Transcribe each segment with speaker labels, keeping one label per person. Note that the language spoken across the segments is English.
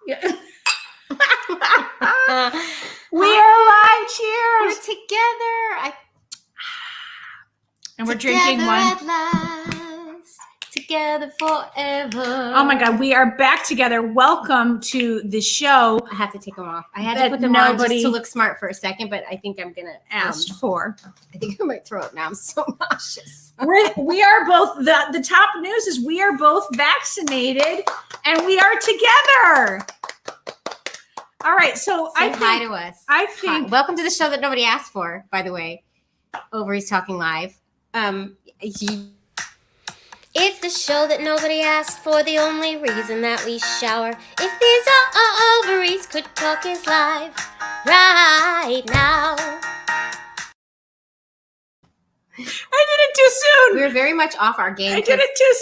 Speaker 1: Yeah. We are live. Cheers.
Speaker 2: We're together.
Speaker 1: And we're drinking one.
Speaker 2: At last, together forever.
Speaker 1: Oh my God, we are back together. Welcome to the show.
Speaker 2: I have to take them off. I had to put them on just to look smart for a second, but I think I'm going to
Speaker 1: ask for.
Speaker 2: I think I might throw up now. I'm so nauseous.
Speaker 1: We are both, the top news is we are both vaccinated and we are together. All right, so
Speaker 2: Say hi to us.
Speaker 1: I think.
Speaker 2: Hi. Welcome to the show that nobody asked for, by the way. Ovaries Talking Live.
Speaker 3: It's the show that nobody asked for, the only reason that we shower. If these ovaries could talk is live right now.
Speaker 1: I did it too soon.
Speaker 2: We were very much off our game.
Speaker 1: I did it too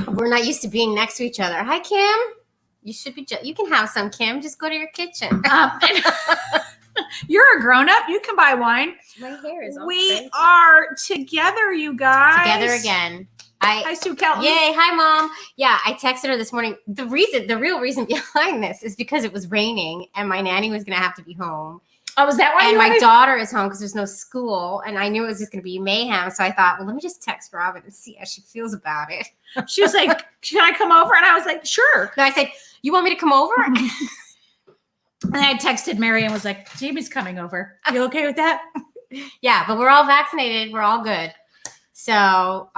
Speaker 1: soon.
Speaker 2: We're not used to being next to each other. Hi, Kim. You should be. You can have some, Kim. Just go to your kitchen.
Speaker 1: You're a grown-up. You can buy wine.
Speaker 2: My hair is all
Speaker 1: We
Speaker 2: crazy.
Speaker 1: are together, you guys.
Speaker 2: Together again.
Speaker 1: Hi, Sue Kelton.
Speaker 2: Yay. Hi, Mom. Yeah, I texted her this morning. The real reason behind this is because it was raining and my nanny was going to have to be home.
Speaker 1: Oh, was that why?
Speaker 2: And my daughter is home because there's no school. And I knew it was just going to be mayhem. So I thought, well, let me just text Robin and see how she feels about it.
Speaker 1: She was like, "Can I come over?" And I was like, "Sure."
Speaker 2: No, I said, "You want me to come over?"
Speaker 1: And I texted Mary and was like, "Jamie's coming over. You okay with that?"
Speaker 2: Yeah, but we're all vaccinated. We're all good. So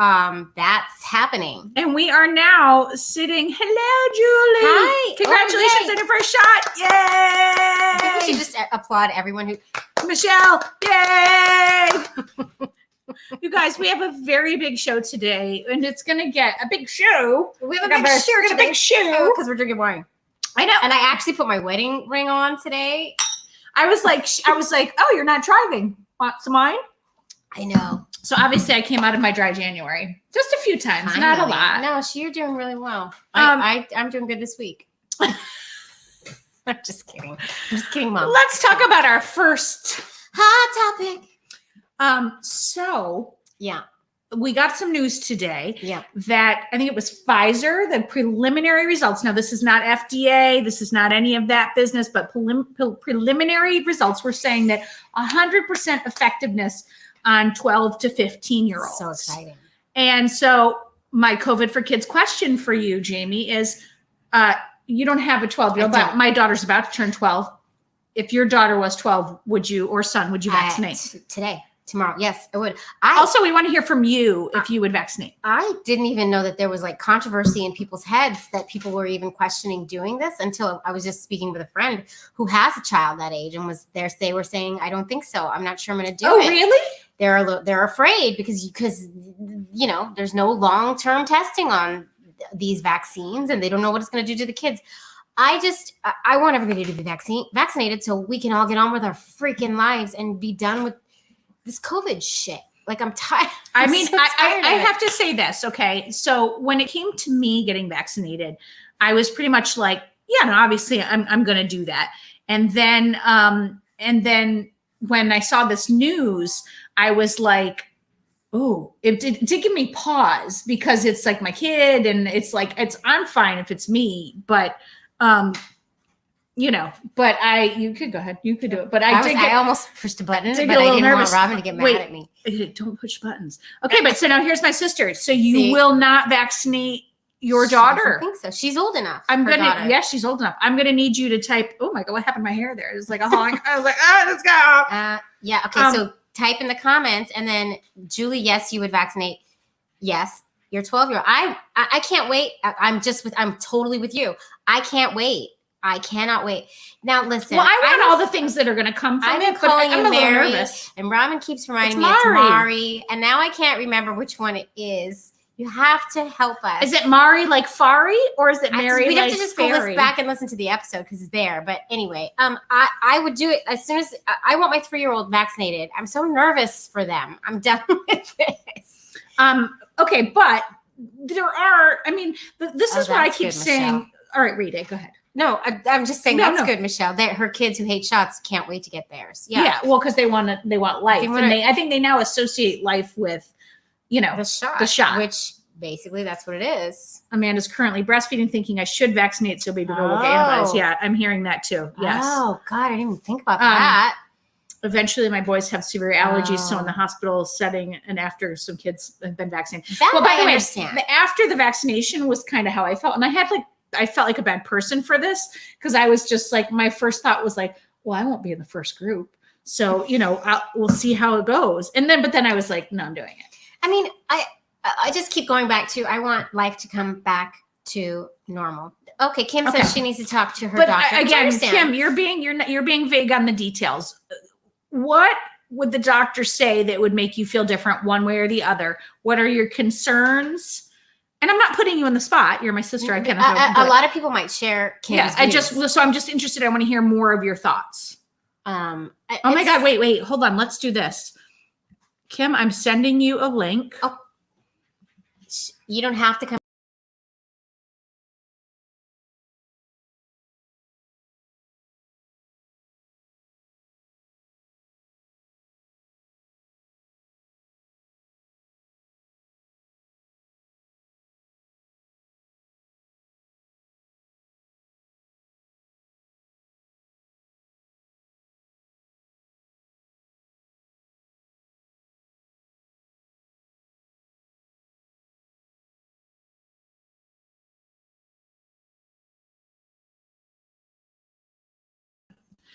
Speaker 2: that's happening.
Speaker 1: And we are now sitting. Hello, Julie.
Speaker 2: Hi.
Speaker 1: Congratulations on your first shot. Yay.
Speaker 2: I think we should just applaud everyone who.
Speaker 1: Michelle. Yay. You guys, we have a very big show today, and it's going to get a big show.
Speaker 2: We have a big show today.
Speaker 1: Big show.
Speaker 2: Because we're drinking wine.
Speaker 1: I know.
Speaker 2: And I actually put my wedding ring on today.
Speaker 1: I was like, "Oh, you're not driving. Want some wine?"
Speaker 2: I know.
Speaker 1: So obviously I came out of my dry January just a few times, not a lot.
Speaker 2: No, you're doing really well. I'm doing good this week. I'm just kidding. Mom.
Speaker 1: Let's talk about our first
Speaker 2: hot topic.
Speaker 1: So
Speaker 2: yeah,
Speaker 1: we got some news today.
Speaker 2: Yeah,
Speaker 1: that I think it was Pfizer, the preliminary results. Now this is not FDA. This is not any of that business, but preliminary results were saying that 100% effectiveness on 12 to 15-year-olds.
Speaker 2: So exciting.
Speaker 1: And so my COVID for Kids question for you, Jaimie, is you don't have a 12-year-old, but my daughter's about to turn 12. If your daughter was 12, would you, or son, would you vaccinate?
Speaker 2: Tomorrow. Yes, I would.
Speaker 1: Also, we want to hear from you if you would vaccinate.
Speaker 2: I didn't even know that there was like controversy in people's heads that people were even questioning doing this until I was just speaking with a friend who has a child that age and was there. They were saying, "I don't think so. I'm not sure I'm going to do it."
Speaker 1: Oh, really?
Speaker 2: They're afraid because you know there's no long-term testing on these vaccines and they don't know what it's going to do to the kids. I want everybody to be vaccinated so we can all get on with our freaking lives and be done with this COVID shit. Like I'm tired.
Speaker 1: I have to say this. Okay. So when it came to me getting vaccinated, I was pretty much like, yeah, no, obviously I'm going to do that. And then when I saw this news, I was like, oh, it did give me pause because it's like my kid and it's like, I'm fine if it's me, but, you could go ahead. You could do it. But I almost pushed a button, but I didn't want Robin to get mad at me. Don't push buttons. Okay, but so now here's my sister. So you will not vaccinate your daughter?
Speaker 2: I think so. She's old enough.
Speaker 1: Yes, she's old enough. I'm gonna need you to type. Oh my God, what happened to my hair there? It was like a hauling. I was like, let's go.
Speaker 2: Yeah. Okay. So type in the comments and then Julie, yes, you would vaccinate. Yes. You're 12-year-old. I can't wait. I'm totally with you. I can't wait. I cannot wait. Now listen.
Speaker 1: Well, I want all the things that are going to come from it, but I'm a little nervous.
Speaker 2: And Robin keeps reminding me it's Mari, and now I can't remember which one it is. You have to help us.
Speaker 1: Is it Mari like Fari, or is it Mary?
Speaker 2: We'd have to just go back and listen to the episode because it's there. But anyway, I would do it as soon as I want my 3-year-old vaccinated. I'm so nervous for them. I'm done with this.
Speaker 1: Okay, but there are. I mean, this is what I keep saying.
Speaker 2: Michelle.
Speaker 1: All right, read it. Go ahead.
Speaker 2: No, I'm just saying that's good, Michelle. Her kids who hate shots can't wait to get theirs. Yeah,
Speaker 1: well, because they want life, and I think they now associate life with, the shot,
Speaker 2: which Basically, that's what it is.
Speaker 1: Amanda's currently breastfeeding, thinking I should vaccinate so baby girl will get antibodies. Yeah, I'm hearing that too. Yes.
Speaker 2: Oh God, I didn't even think about that.
Speaker 1: Eventually, my boys have severe allergies, so in the hospital setting, and after some kids have been vaccinated.
Speaker 2: That
Speaker 1: Well, by
Speaker 2: I
Speaker 1: the way,
Speaker 2: understand.
Speaker 1: after the vaccination was kind of how I felt, and I felt like a bad person for this because I was just like, my first thought was like, well, I won't be in the first group, so we'll see how it goes. But then I was like, no, I'm doing it.
Speaker 2: I mean, I just keep going back to, I want life to come back to normal. Okay, Kim says she needs to talk to her doctor.
Speaker 1: Again, Kim, you're being vague on the details. What would the doctor say that would make you feel different one way or the other? What are your concerns? And I'm not putting you on the spot. You're my sister. I can't.
Speaker 2: A lot of people might share Kim's views.
Speaker 1: So I'm just interested. I want to hear more of your thoughts. Oh my God, wait, hold on. Let's do this. Kim, I'm sending you a link.
Speaker 2: Oh, you don't have to come.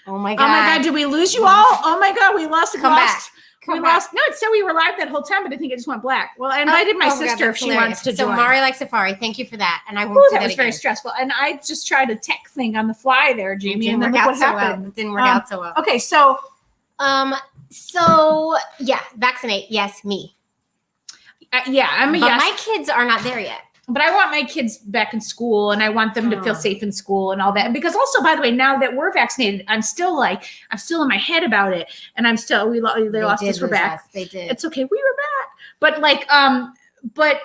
Speaker 2: Oh my God.
Speaker 1: Did we lose you all? Oh my God, we lost.
Speaker 2: Come back.
Speaker 1: No, it said we were live that whole time, but I think it just went black. Well, I invited my sister if she wants to join.
Speaker 2: So Mari likes Safari. Thank you for that. And I won't do that
Speaker 1: was
Speaker 2: again.
Speaker 1: very stressful. And I just tried a tech thing on the fly there, Jaimie, and then look what happened.
Speaker 2: It didn't work out so well.
Speaker 1: Okay, so
Speaker 2: yeah, vaccinate. Yes, me.
Speaker 1: Yeah, I'm a
Speaker 2: but
Speaker 1: yes.
Speaker 2: My kids are not there yet.
Speaker 1: But I want my kids back in school, and I want them to feel safe in school and all that. Because also, by the way, now that we're vaccinated, I'm still in my head about it, and I'm still they lost us. We're back.
Speaker 2: Us. They did.
Speaker 1: It's okay. We were back. But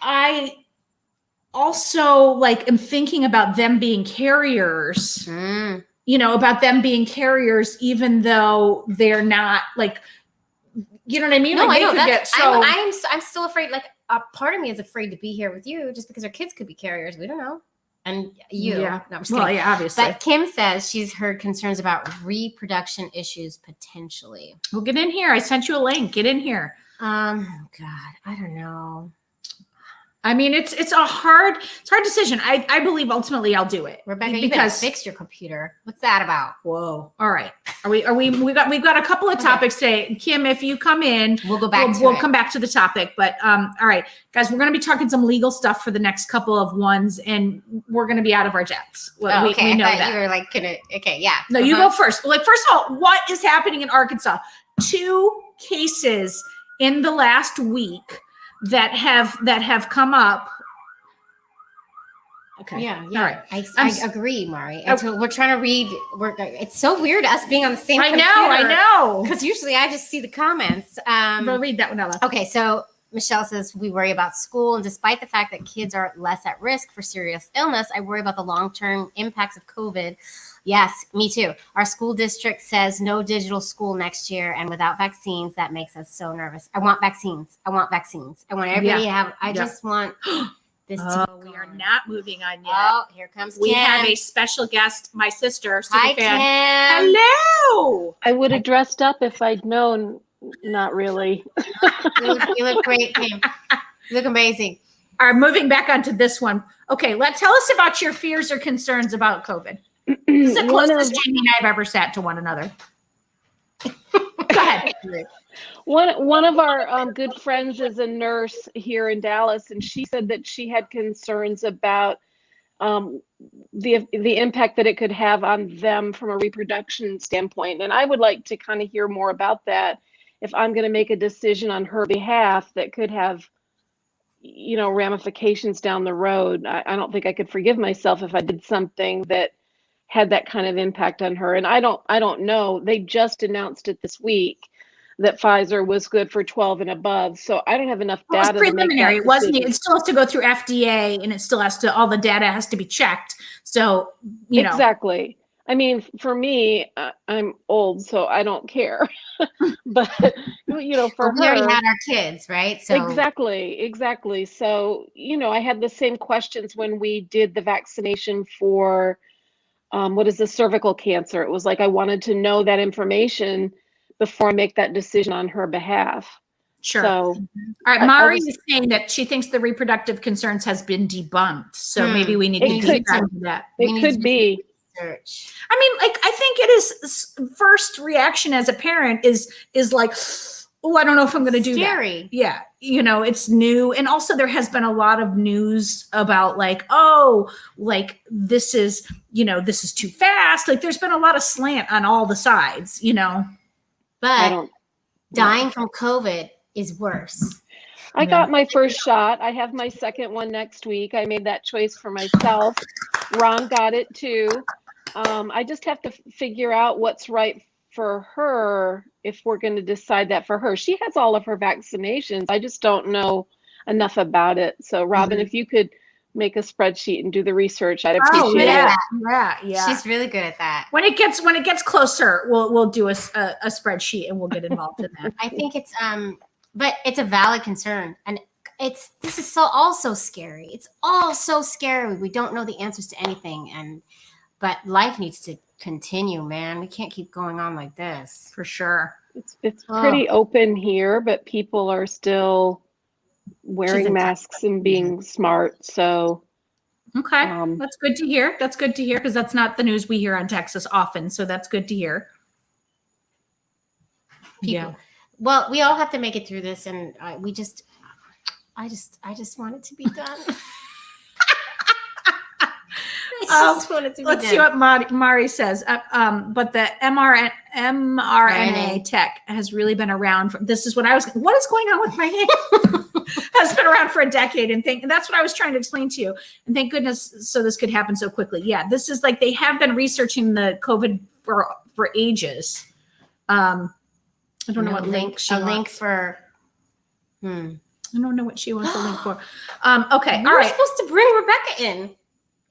Speaker 1: I also am thinking about them being carriers. About them being carriers, even though they're not you know what I mean?
Speaker 2: No, I know. I'm still afraid. A part of me is afraid to be here with you just because our kids could be carriers. We don't know. And you.
Speaker 1: Yeah.
Speaker 2: No, I'm just kidding.
Speaker 1: Yeah, obviously.
Speaker 2: But Kim says she's heard concerns about reproduction issues potentially.
Speaker 1: Well, get in here. I sent you a link. Get in here.
Speaker 2: God, I don't know.
Speaker 1: I mean, it's a hard decision. I believe ultimately I'll do it.
Speaker 2: Rebecca, you better fix your computer. What's that about?
Speaker 1: Whoa. All right. We've got a couple of topics today. Kim, if you come in,
Speaker 2: we'll go back
Speaker 1: we'll come back to the topic. But all right, guys, we're gonna be talking some legal stuff for the next couple of ones, and we're gonna be out of our jets. Well,
Speaker 2: okay.
Speaker 1: We know
Speaker 2: I thought
Speaker 1: that.
Speaker 2: you were gonna yeah.
Speaker 1: No, you go first. First of all, what is happening in Arkansas? 2 cases in the last week that have come up. Okay.
Speaker 2: Yeah.
Speaker 1: All right.
Speaker 2: I agree, Mari. We're trying to read. It's so weird us being on the same computer.
Speaker 1: I know.
Speaker 2: Because usually I just see the comments.
Speaker 1: We'll read that one out loud.
Speaker 2: Okay, so Michelle says, we worry about school. And despite the fact that kids are less at risk for serious illness, I worry about the long-term impacts of COVID. Yes, me too. Our school district says no digital school next year. And without vaccines, that makes us so nervous. I want vaccines. I want everybody to have. I just want this to go.
Speaker 1: We are not moving on yet.
Speaker 2: Oh, here comes Kim.
Speaker 1: We have a special guest, my sister, super
Speaker 2: Hi,
Speaker 1: fan.
Speaker 2: Kim.
Speaker 1: Hello.
Speaker 4: I would have dressed up if I'd known. Not really.
Speaker 2: You look great, Kim. You look amazing.
Speaker 1: All right, moving back onto this one. Okay, tell us about your fears or concerns about COVID. This is the closest Jaimie and I have ever sat to one another. Go ahead.
Speaker 4: One of our good friends is a nurse here in Dallas, and she said that she had concerns about the impact that it could have on them from a reproduction standpoint. And I would like to kind of hear more about that if I'm going to make a decision on her behalf that could have, ramifications down the road. I don't think I could forgive myself if I did something that had that kind of impact on her. And I don't know. They just announced it this week that Pfizer was good for 12 and above. So I don't have enough data.
Speaker 1: It was preliminary.
Speaker 4: To make that
Speaker 1: it still has to go through FDA, and it still has to, all the data has to be checked. So,
Speaker 4: Exactly. I mean, for me, I'm old, so I don't care. But for
Speaker 2: But we already
Speaker 4: her,
Speaker 2: had our kids, right? So
Speaker 4: exactly. So, I had the same questions when we did the vaccination for what is the cervical cancer. It was like I wanted to know that information before I make that decision on her behalf.
Speaker 1: Sure.
Speaker 4: So,
Speaker 1: All right. Mari is saying that she thinks the reproductive concerns has been debunked. So maybe we need to deep dive into that.
Speaker 4: It could be.
Speaker 2: Research.
Speaker 1: I mean, like, I think it is first reaction as a parent is like, oh, I don't know if I'm going to do
Speaker 2: Scary.
Speaker 1: that. Yeah. It's new. And also there has been a lot of news about like, oh, like this is too fast. Like there's been a lot of slant on all the sides,
Speaker 2: But dying from COVID is worse.
Speaker 4: I got my first shot. I have my second one next week. I made that choice for myself. Ron got it too. I just have to figure out what's right for her if we're going to decide that for her. She has all of her vaccinations. I just don't know enough about it. So, Robin, if you could make a spreadsheet and do the research, I'd appreciate it.
Speaker 1: Yeah.
Speaker 2: She's really good at that.
Speaker 1: When it gets closer, we'll do a spreadsheet and we'll get involved in that.
Speaker 2: I think it's but it's a valid concern, and this is all so scary. It's all so scary. We don't know the answers to anything, but life needs to continue, man. We can't keep going on like this.
Speaker 1: For sure.
Speaker 4: It's pretty open here, but people are still wearing masks and being smart. So
Speaker 1: okay, that's good to hear. That's good to hear because that's not the news we hear on Texas often. So that's good to hear.
Speaker 2: Yeah. Well, we all have to make it through this, and I just want it to be done.
Speaker 1: Let's see what Mari says. But the mRNA tech has really been around. This is what what is going on with my hand? Has been around for a decade, and that's what I was trying to explain to you. And thank goodness, so this could happen so quickly. Yeah, this is like they have been researching the COVID for ages. I don't know what link she wants.
Speaker 2: Link for.
Speaker 1: I don't know what she wants a link for. Okay,
Speaker 2: all right. We're supposed to bring Rebecca in.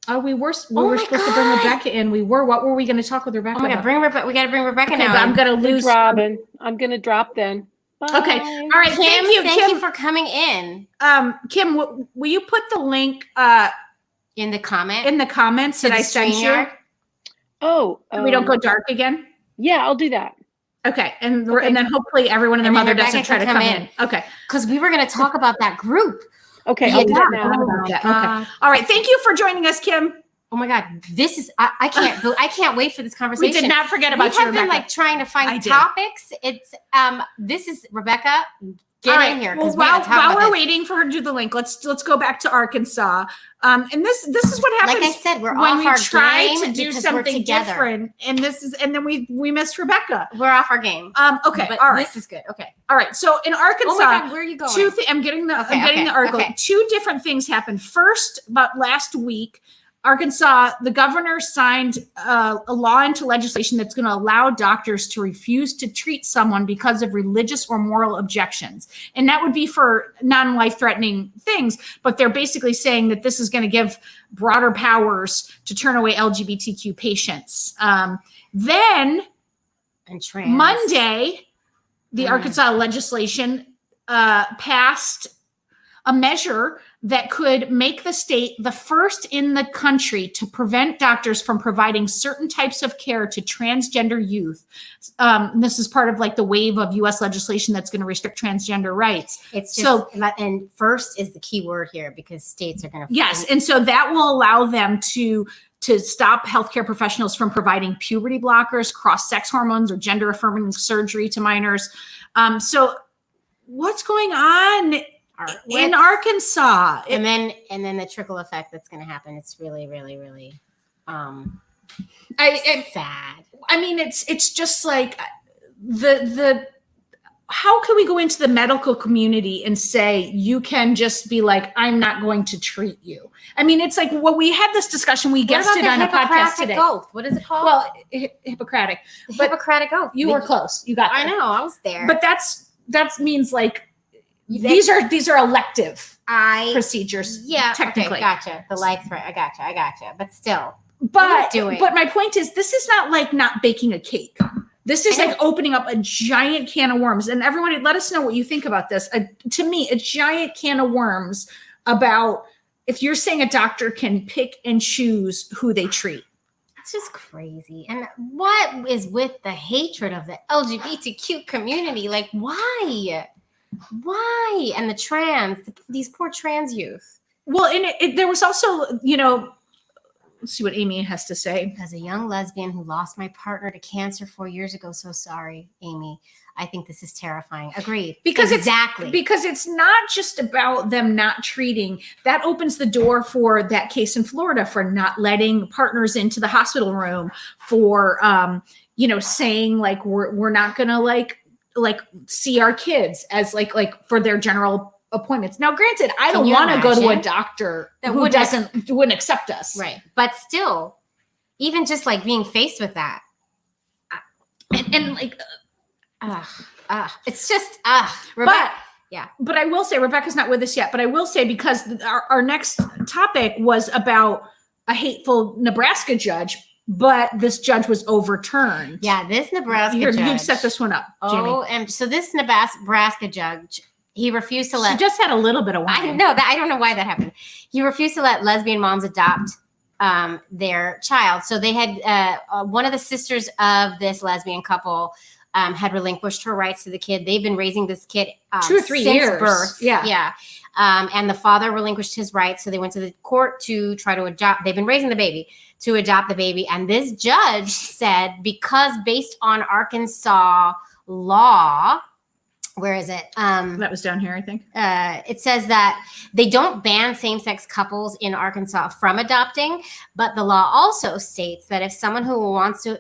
Speaker 1: Oh, we were supposed to bring Rebecca in. We were. What were we going to talk with Rebecca?
Speaker 2: Oh my God, bring Rebecca. We got to bring Rebecca now.
Speaker 1: But I'm going to lose
Speaker 4: Robin. I'm going to drop then. Bye.
Speaker 1: Okay. All right.
Speaker 2: Kim,
Speaker 1: Thank
Speaker 2: you for coming in.
Speaker 1: Kim, will you put the link
Speaker 2: in the comments
Speaker 1: that I sent you?
Speaker 4: Oh,
Speaker 1: we don't go dark again.
Speaker 4: Yeah, I'll do that.
Speaker 1: Okay, and then hopefully everyone and their mother doesn't try to come in. Okay,
Speaker 2: because we were going to talk about that group.
Speaker 4: Okay, I'll do that now.
Speaker 1: Okay, all right. Thank you for joining us, Kim.
Speaker 2: Oh my God, this is I can't wait for this conversation.
Speaker 1: We did not forget about you, Rebecca.
Speaker 2: We have been like trying to find topics. It's this is Rebecca. Get in here.
Speaker 1: Well, while we're waiting for her to do the link, let's go back to Arkansas. And this is what happens.
Speaker 2: Like I said, we're
Speaker 1: when
Speaker 2: off our
Speaker 1: we try
Speaker 2: game
Speaker 1: to do something different. And then we missed Rebecca.
Speaker 2: We're off our game.
Speaker 1: Okay,
Speaker 2: but
Speaker 1: all right.
Speaker 2: This is good. Okay,
Speaker 1: all right. So in Arkansas,
Speaker 2: oh my God, where are you going?
Speaker 1: I'm getting the article.
Speaker 2: Okay.
Speaker 1: Two different things happened. First, about last week, Arkansas, the governor signed a law into legislation that's going to allow doctors to refuse to treat someone because of religious or moral objections. And that would be for non-life-threatening things, but they're basically saying that this is going to give broader powers to turn away LGBTQ patients. Then Monday, the Arkansas legislation passed a measure that could make the state the first in the country to prevent doctors from providing certain types of care to transgender youth. This is part of like the wave of U.S. legislation that's going to restrict transgender rights.
Speaker 2: It's just, and first is the key word here because states are going to.
Speaker 1: Yes, and so that will allow them to stop healthcare professionals from providing puberty blockers, cross-sex hormones, or gender-affirming surgery to minors. So what's going on in Arkansas?
Speaker 2: And then the trickle effect that's going to happen. It's really, really, really sad.
Speaker 1: I mean, it's just like the how can we go into the medical community and say you can just be like, I'm not going to treat you? I mean, it's like, well, we had this discussion. We guested on a podcast today.
Speaker 2: Oath? What is it called?
Speaker 1: Well, Hippocratic.
Speaker 2: Hippocratic oath.
Speaker 1: You were close. You got there.
Speaker 2: I know. I was there.
Speaker 1: But that means like these are elective procedures.
Speaker 2: Yeah.
Speaker 1: technically.
Speaker 2: Okay, gotcha. The life threat. I gotcha. But still.
Speaker 1: But
Speaker 2: doing?
Speaker 1: but my point is, this is not like not baking a cake. This is like opening up a giant can of worms. And everybody, let us know what you think about this. To me, a giant can of worms about if you're saying a doctor can pick and choose who they treat.
Speaker 2: It's just crazy. And what is with the hatred of the LGBTQ community? Like, why? Why? And the trans, these poor trans youth.
Speaker 1: Well, and there was also, let's see what Amy has to say.
Speaker 2: As a young lesbian who lost my partner to cancer 4 years ago, so sorry, Amy. I think this is terrifying. Agreed.
Speaker 1: Because
Speaker 2: exactly.
Speaker 1: it's not just about them not treating. That opens the door for that case in Florida for not letting partners into the hospital room, for saying like we're not gonna like see our kids as like for their general appointments. Now, granted, I don't want to go to a doctor who wouldn't accept us.
Speaker 2: Right. But still, even just like being faced with that.
Speaker 1: And like,
Speaker 2: it's just,
Speaker 1: Rebecca, but I will say, Rebecca's not with us yet, but I will say, because our next topic was about a hateful Nebraska judge, but this judge was overturned.
Speaker 2: Yeah, this Nebraska judge.
Speaker 1: You set this one up, Jaimie.
Speaker 2: Oh, and so this Nebraska judge, he refused to let.
Speaker 1: She just had a little bit of wine.
Speaker 2: I know that. I don't know why that happened. He refused to let lesbian moms adopt their child. So they had one of the sisters of this lesbian couple had relinquished her rights to the kid. They've been raising this kid
Speaker 1: 2 or 3
Speaker 2: since
Speaker 1: years.
Speaker 2: birth.
Speaker 1: Yeah.
Speaker 2: And the father relinquished his rights. So they went to the court to try to adopt. They've been raising the baby to adopt the baby. And this judge said, because based on Arkansas law, where is it?
Speaker 1: That was down here, I think.
Speaker 2: It says that they don't ban same-sex couples in Arkansas from adopting, but the law also states that if someone who wants to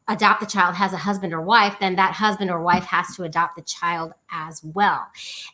Speaker 2: adopt the child has a husband or wife, then that husband or wife has to adopt the child as well.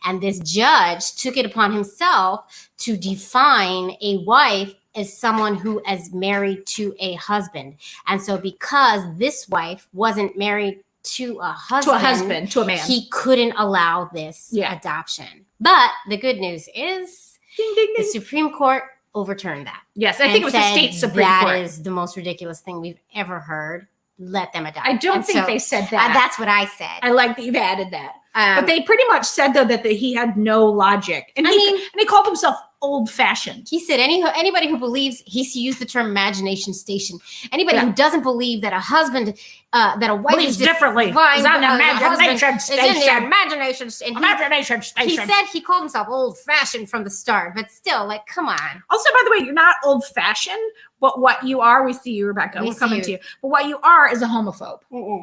Speaker 2: And this judge took it upon himself to define a wife as someone who is married to a husband. And so because this wife wasn't married to a husband,
Speaker 1: to a man,
Speaker 2: he couldn't allow this adoption. But the good news is
Speaker 1: ding, ding, ding.
Speaker 2: The Supreme Court overturned that.
Speaker 1: Yes, I think it was the State Supreme Court.
Speaker 2: That is the most ridiculous thing we've ever heard. Let them adopt.
Speaker 1: I don't think they said that.
Speaker 2: That's what I said.
Speaker 1: I like that you've added that. But they pretty much said, though, that he had no logic. And he called himself old-fashioned.
Speaker 2: He said anybody who believes, he used the term imagination station. Anybody who doesn't believe that a husband, that a wife
Speaker 1: believes differently. Is on imagination station.
Speaker 2: Imagination station.
Speaker 1: Imagination station.
Speaker 2: He said he called himself old-fashioned from the start, but still, like, come on.
Speaker 1: Also, by the way, you're not old-fashioned, but what you are, we see you, Rebecca. We're coming to you. But what you are is a homophobe.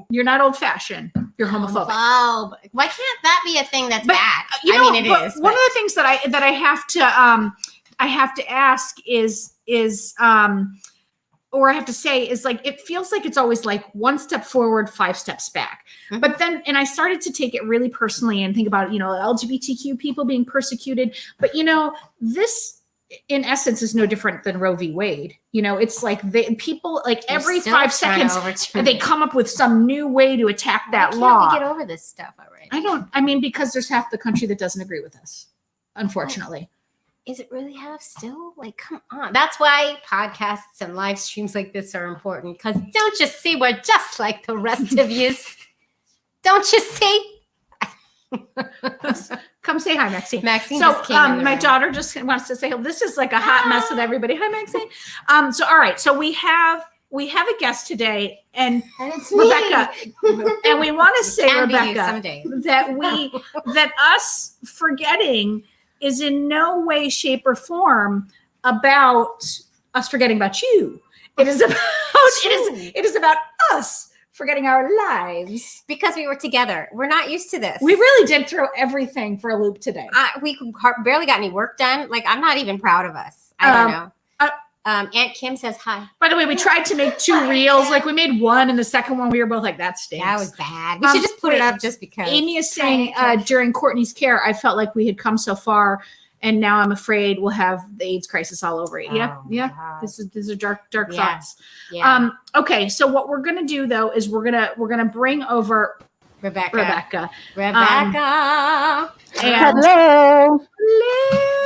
Speaker 1: You're not old-fashioned. You're homophobic.
Speaker 2: Oh, why can't that be a thing that's bad? It is.
Speaker 1: One of the things that I have to ask is or I have to say is, like, it feels like it's always like 1 step forward, 5 steps back. Mm-hmm. But then, and I started to take it really personally and think about, LGBTQ people being persecuted. But, this in essence is no different than Roe v. Wade. It's like people like every 5 seconds they come up with some new way to attack that law.
Speaker 2: Why can't we get over this stuff already?
Speaker 1: Because there's half the country that doesn't agree with us, unfortunately.
Speaker 2: Is it really half still? Like, come on. That's why podcasts and live streams like this are important, because don't you see we're just like the rest of you? Don't you see?
Speaker 1: Come say hi, Maxine.
Speaker 2: Maxine
Speaker 1: so
Speaker 2: just came
Speaker 1: my daughter just wants to say, this is like a hot mess with everybody. Hi, Maxine. So all right, so we have a guest today, and
Speaker 2: it's
Speaker 1: Rebecca, and we want to say, Rebecca,
Speaker 2: someday.
Speaker 1: that us forgetting is in no way, shape, or form about us forgetting about you. It is about us forgetting our lives.
Speaker 2: Because we were together. We're not used to this.
Speaker 1: We really did throw everything for a loop today.
Speaker 2: We barely got any work done. Like, I'm not even proud of us. I don't know. Aunt Kim says hi.
Speaker 1: By the way, we tried to make 2 reels. Like, we made one, and the second one we were both like, that stinks.
Speaker 2: That was bad. We should just put it up just because.
Speaker 1: Amy is saying during Courtney's care, I felt like we had come so far, and now I'm afraid we'll have the AIDS crisis all over it. Yeah. These are dark thoughts.
Speaker 2: Yeah.
Speaker 1: Okay, so what we're gonna do though is we're gonna bring over Rebecca.
Speaker 4: Hello.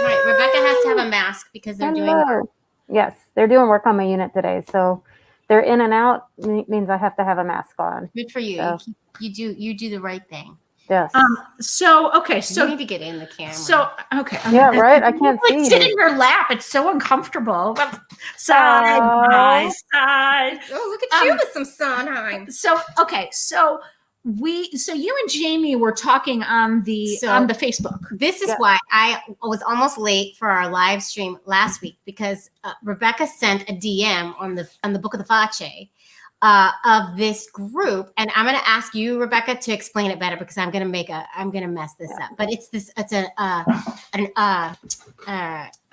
Speaker 2: Right, Rebecca has to have a mask because they're doing
Speaker 5: Yes, they're doing work on my unit today. So they're in and out means I have to have a mask on.
Speaker 2: Good for you.
Speaker 5: So,
Speaker 2: You do the right thing.
Speaker 5: yes.
Speaker 1: Okay,
Speaker 2: You need to get in the camera.
Speaker 1: So okay,
Speaker 5: Yeah, right. I can't
Speaker 1: like
Speaker 5: see
Speaker 1: sit
Speaker 5: you.
Speaker 1: in your lap. It's so uncomfortable. Side.
Speaker 2: Oh, look at you with some Sondheim.
Speaker 1: So okay, so you and Jaimie were talking on the Facebook.
Speaker 2: This is why I was almost late for our live stream last week, because Rebecca sent a DM on the Book of the Face of this group, and I'm going to ask you, Rebecca, to explain it better, because I'm going to mess this up. But it's an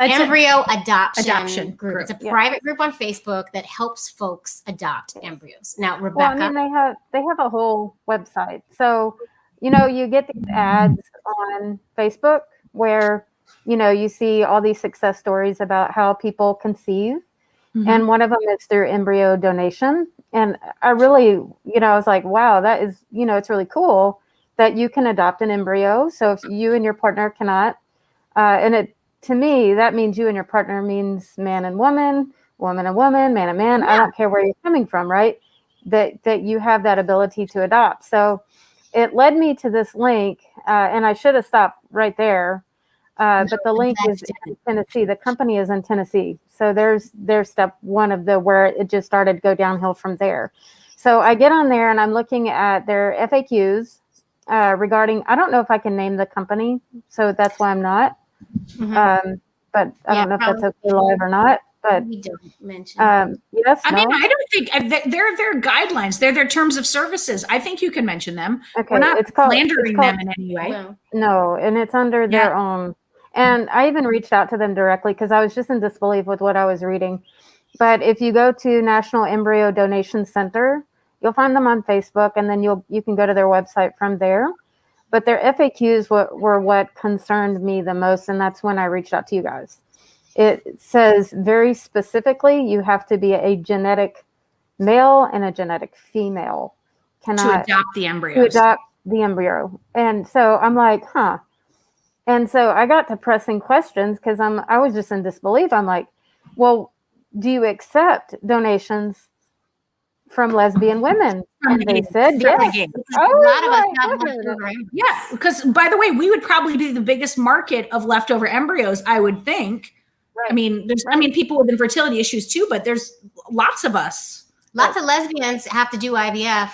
Speaker 2: embryo adoption group. It's a private group on Facebook that helps folks adopt embryos. Now, Rebecca,
Speaker 5: well, I mean, they have a whole website. So, you get these ads on Facebook where, you see all these success stories about how people conceive. Mm-hmm. And one of them is through embryo donation. And I really, I was like, wow, that is, it's really cool that you can adopt an embryo. So if you and your partner cannot, to me, that means you and your partner means man and woman, woman and woman, man and man. Yeah. I don't care where you're coming from, right? That you have that ability to adopt. So it led me to this link, and I should have stopped right there. But the link is in Tennessee. The company is in Tennessee. So there's step one of where it just started to go downhill from there. So I get on there and I'm looking at their FAQs regarding, I don't know if I can name the company, so that's why I'm not. Mm-hmm. But I don't know if that's okay live or not. But
Speaker 2: we don't mention.
Speaker 5: Yes.
Speaker 1: I mean, I don't think they're their guidelines. They're their terms of services. I think you can mention them.
Speaker 5: Okay.
Speaker 1: We're not slandering them in any way.
Speaker 5: No, and it's under their own. And I even reached out to them directly because I was just in disbelief with what I was reading. But if you go to National Embryo Donation Center, you'll find them on Facebook, and then you can go to their website from there. But their FAQs were what concerned me the most, and that's when I reached out to you guys. It says very specifically you have to be a genetic male and a genetic female
Speaker 1: to adopt the embryo.
Speaker 5: To adopt the embryo. And so I'm like, huh. And so I got to pressing questions because I was just in disbelief. I'm like, well, do you accept donations from lesbian women? And they said yes.
Speaker 2: A lot of us have leftover embryos.
Speaker 1: Yeah, because by the way, we would probably be the biggest market of leftover embryos, I would think. Right. I mean, people with infertility issues too, but there's lots of us.
Speaker 2: Lots of lesbians have to do IVF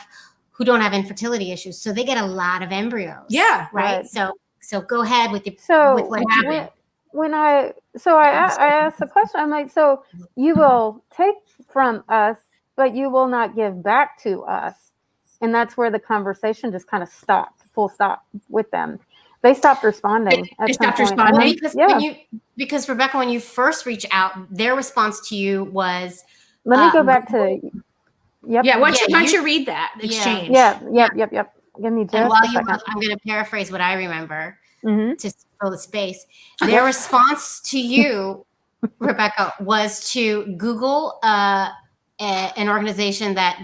Speaker 2: who don't have infertility issues, so they get a lot of embryos.
Speaker 1: Yeah,
Speaker 2: right. So go ahead with with what happened.
Speaker 5: I asked the question, I'm like, so you will take from us, but you will not give back to us. And that's where the conversation just kind of stopped, full stop with them. They stopped responding.
Speaker 1: They stopped responding.
Speaker 2: Because Rebecca, when you first reached out, their response to you was,
Speaker 5: let me go back to,
Speaker 1: why don't you read that exchange?
Speaker 5: Yep. Give me just a second.
Speaker 2: I'm going to paraphrase what I remember to fill the space. Their response to you, Rebecca, was to Google an organization that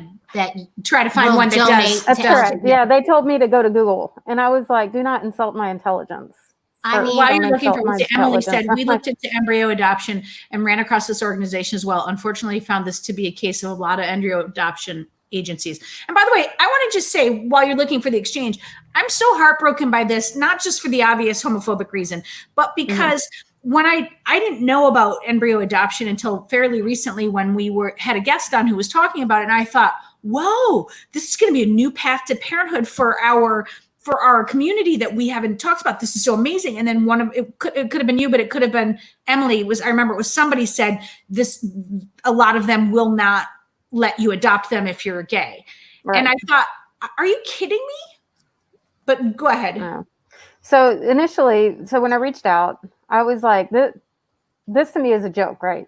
Speaker 1: try to find one that does.
Speaker 5: That's correct. Yeah, they told me to go to Google, and I was like, "Do not insult my intelligence."
Speaker 1: While you're looking for what Emily said, we looked into embryo adoption and ran across this organization as well. Unfortunately, found this to be a case of a lot of embryo adoption agencies. And by the way, I want to just say, while you're looking for the exchange, I'm so heartbroken by this, not just for the obvious homophobic reason, but because when I didn't know about embryo adoption until fairly recently when we had a guest on who was talking about it. And I thought, whoa, this is going to be a new path to parenthood for our community that we haven't talked about. This is so amazing. And then it could have been you, but it could have been Emily. I remember it was somebody said this, a lot of them will not let you adopt them if you're gay. Right. And I thought, are you kidding me? But go ahead.
Speaker 5: No. So initially, when I reached out, I was like, this to me is a joke, right?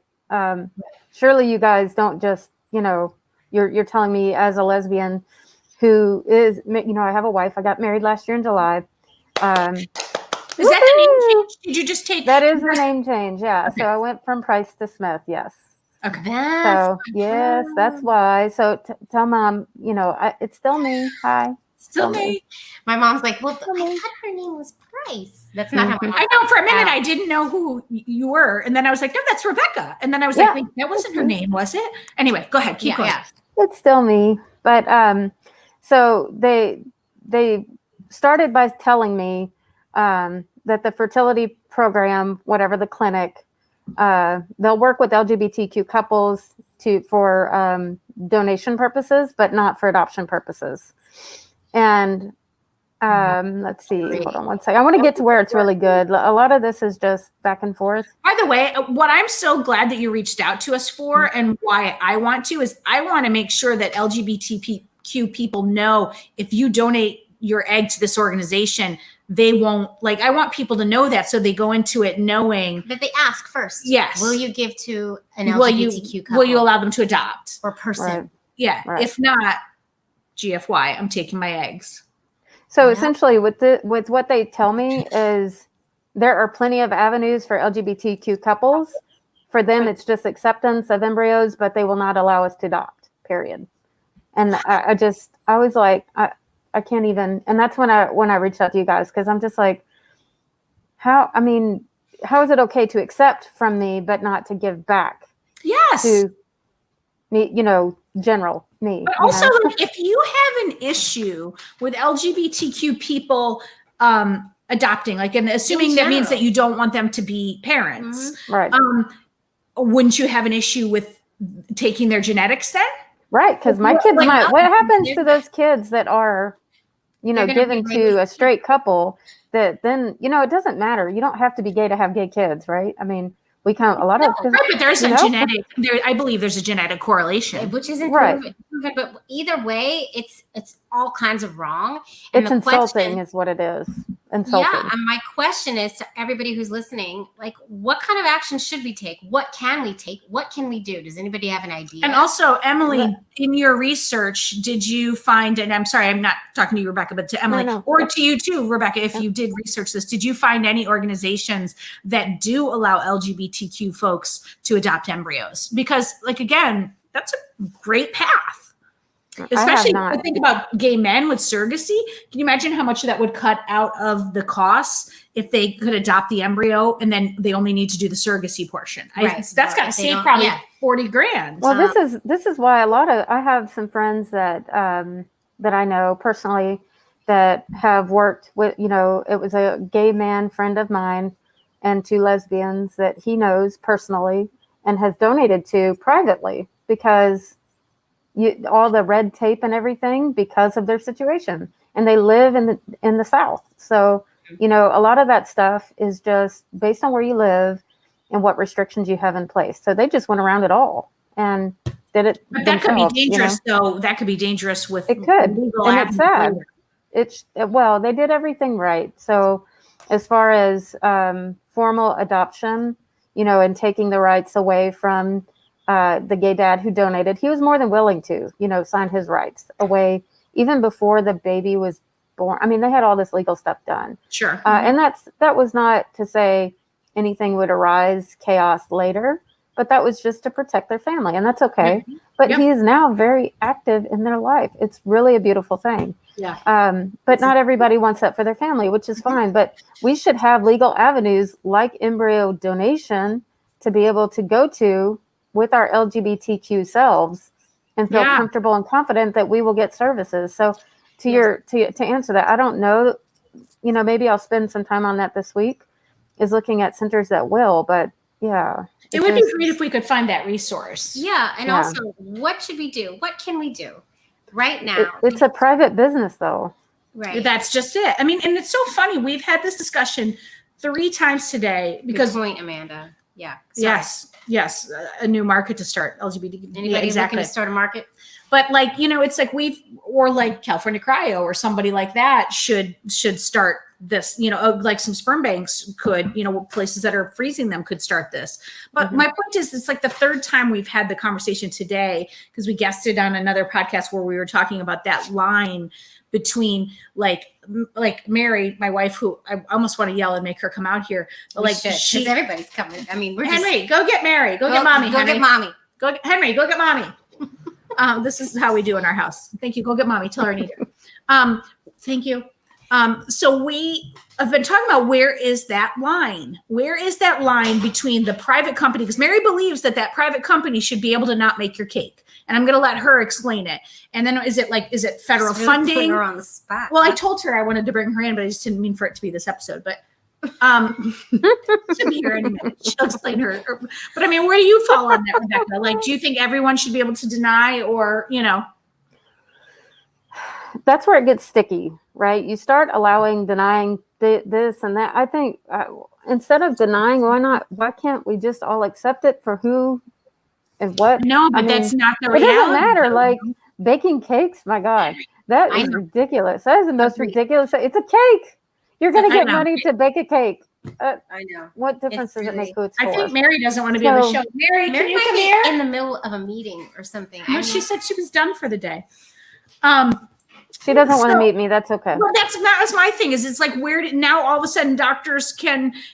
Speaker 5: Surely you guys don't just, you're telling me as a lesbian who is, I have a wife. I got married last year in July.
Speaker 1: Is that the name change? Did you just take?
Speaker 5: That is the name change, yeah. Okay. So I went from Price to Smith, yes.
Speaker 1: Okay.
Speaker 5: Yes, that's why. So tell Mom, it's still me. Hi.
Speaker 1: Still me.
Speaker 2: My mom's like, well, I thought her name was Nice. That's not how
Speaker 1: I know for a minute I didn't know who you were, and then I was like, no, that's Rebecca, and then I was like, wait, that wasn't her name, was it? Anyway, go ahead, keep going.
Speaker 2: Yeah.
Speaker 5: It's still me, but so they started by telling me that the fertility program, whatever the clinic, they'll work with LGBTQ couples for donation purposes, but not for adoption purposes. And let's see, hold on one second. I want to get to where it's really good. A lot of this is just back and forth.
Speaker 1: By the way, what I'm so glad that you reached out to us for, and why I want to, is I want to make sure that LGBTQ people know if you donate your egg to this organization, they won't, like, I want people to know that, so they go into it knowing
Speaker 2: that they ask first.
Speaker 1: Yes.
Speaker 2: Will you give to an LGBTQ couple?
Speaker 1: Will you allow them to adopt?
Speaker 2: Or person?
Speaker 5: Right.
Speaker 1: Yeah.
Speaker 5: Right.
Speaker 1: If not, GFY, I'm taking my eggs.
Speaker 5: So essentially with what they tell me is there are plenty of avenues for LGBTQ couples. For them, it's just acceptance of embryos, but they will not allow us to adopt, period. And I was like, I can't even, and that's when I reached out to you guys, because I'm just like, how is it okay to accept from me, but not to give back?
Speaker 1: Yes.
Speaker 5: To me, general me.
Speaker 1: But also, like, if you have an issue with LGBTQ people adopting, like, and assuming that means that you don't want them to be parents,
Speaker 5: right?
Speaker 1: Wouldn't you have an issue with taking their genetics then?
Speaker 5: Right, because my kids might. What happens to those kids that are, given to a straight couple? That then, it doesn't matter. You don't have to be gay to have gay kids, right? I mean, we count a lot of.
Speaker 1: Right, but there's a genetic. I believe there's a genetic correlation,
Speaker 2: which isn't
Speaker 5: right.
Speaker 2: proven. But either way, it's all kinds of wrong.
Speaker 5: And it's insulting, is what it is. Insulting.
Speaker 2: Yeah, and my question is to everybody who's listening: like, what kind of action should we take? What can we take? What can we do? Does anybody have an idea?
Speaker 1: And also, Emily, in your research, did you find? And I'm sorry, I'm not talking to you, Rebecca, but to Emily, or to you too, Rebecca. If you did research this, did you find any organizations that do allow LGBTQ folks to adopt embryos? Because, like, again, that's a great path. Especially if I think about gay men with surrogacy. Can you imagine how much that would cut out of the costs if they could adopt the embryo and then they only need to do the surrogacy portion?
Speaker 2: Right.
Speaker 1: That's got to save probably $40,000.
Speaker 5: Well, this is why I have some friends that that I know personally that have worked with, it was a gay man friend of mine and 2 lesbians that he knows personally and has donated to privately because all the red tape and everything because of their situation, and they live in the South. So, a lot of that stuff is just based on where you live and what restrictions you have in place. So they just went around it all and did it.
Speaker 1: But that could be dangerous, though. That could be dangerous with
Speaker 5: it could, and it's sad. Well, they did everything right. So, as far as formal adoption, and taking the rights away from the gay dad who donated, he was more than willing to, sign his rights away even before the baby was born. I mean, they had all this legal stuff done.
Speaker 1: Sure.
Speaker 5: And that was not to say anything would arise chaos later, but that was just to protect their family, and that's okay. Mm-hmm. But he is now very active in their life. It's really a beautiful thing.
Speaker 1: Yeah.
Speaker 5: But not everybody wants that for their family, which is fine. But we should have legal avenues like embryo donation to be able to go to with our LGBTQ selves and feel comfortable and confident that we will get services. So to answer that, I don't know, maybe I'll spend some time on that this week, is looking at centers that will, but
Speaker 1: it would be great if we could find that resource.
Speaker 2: Yeah. And also, what should we do? What can we do right now?
Speaker 5: It's a private business though.
Speaker 2: Right.
Speaker 1: That's just it. I mean, and it's so funny. We've had this discussion 3 times today because
Speaker 2: good point, Amanda. Yeah.
Speaker 1: Sorry. Yes. A new market to start LGBTQ.
Speaker 2: Anybody looking to start a market?
Speaker 1: But like, it's like or like California Cryo or somebody like that should start this, like some sperm banks could, places that are freezing them could start this. But my point is, it's like the 3rd time we've had the conversation today, because we guested on another podcast where we were talking about that line between like Mary, my wife, who I almost want to yell and make her come out here, but like
Speaker 2: because everybody's coming. I mean,
Speaker 1: Henry, go get Mary, go get mommy,
Speaker 2: go get mommy,
Speaker 1: Henry, go get mommy. This is how we do in our house. Thank you. Go get mommy. Tell her I need her. Thank you. So we have been talking about where is that line? Where is that line between the private company? Because Mary believes that private company should be able to not make your cake. And I'm going to let her explain it. And then is it federal
Speaker 2: Just really
Speaker 1: funding?
Speaker 2: putting her on the spot.
Speaker 1: Well, I told her I wanted to bring her in, but I just didn't mean for it to be this episode. But she'll be here in a minute. She'll explain her. But I mean, where do you fall on that, Rebecca? Like, do you think everyone should be able to deny, or
Speaker 5: That's where it gets sticky, right? You start allowing denying this and that. I think instead of denying, why can't we just all accept it for who and what?
Speaker 1: No, but that's not the
Speaker 5: it
Speaker 1: reality.
Speaker 5: It doesn't matter. Like baking cakes, my God, that is ridiculous. That is the most ridiculous. It's a cake. You're going to get money to bake a cake.
Speaker 2: I know.
Speaker 5: What difference does it make who it's for?
Speaker 1: I think Mary doesn't want to be on the show. Mary, can you come here?
Speaker 2: In the middle of a meeting or something.
Speaker 1: No, she said she was done for the day.
Speaker 5: She doesn't want to meet me. That's okay.
Speaker 1: Well, that was my thing. Is it's like now all of a sudden doctors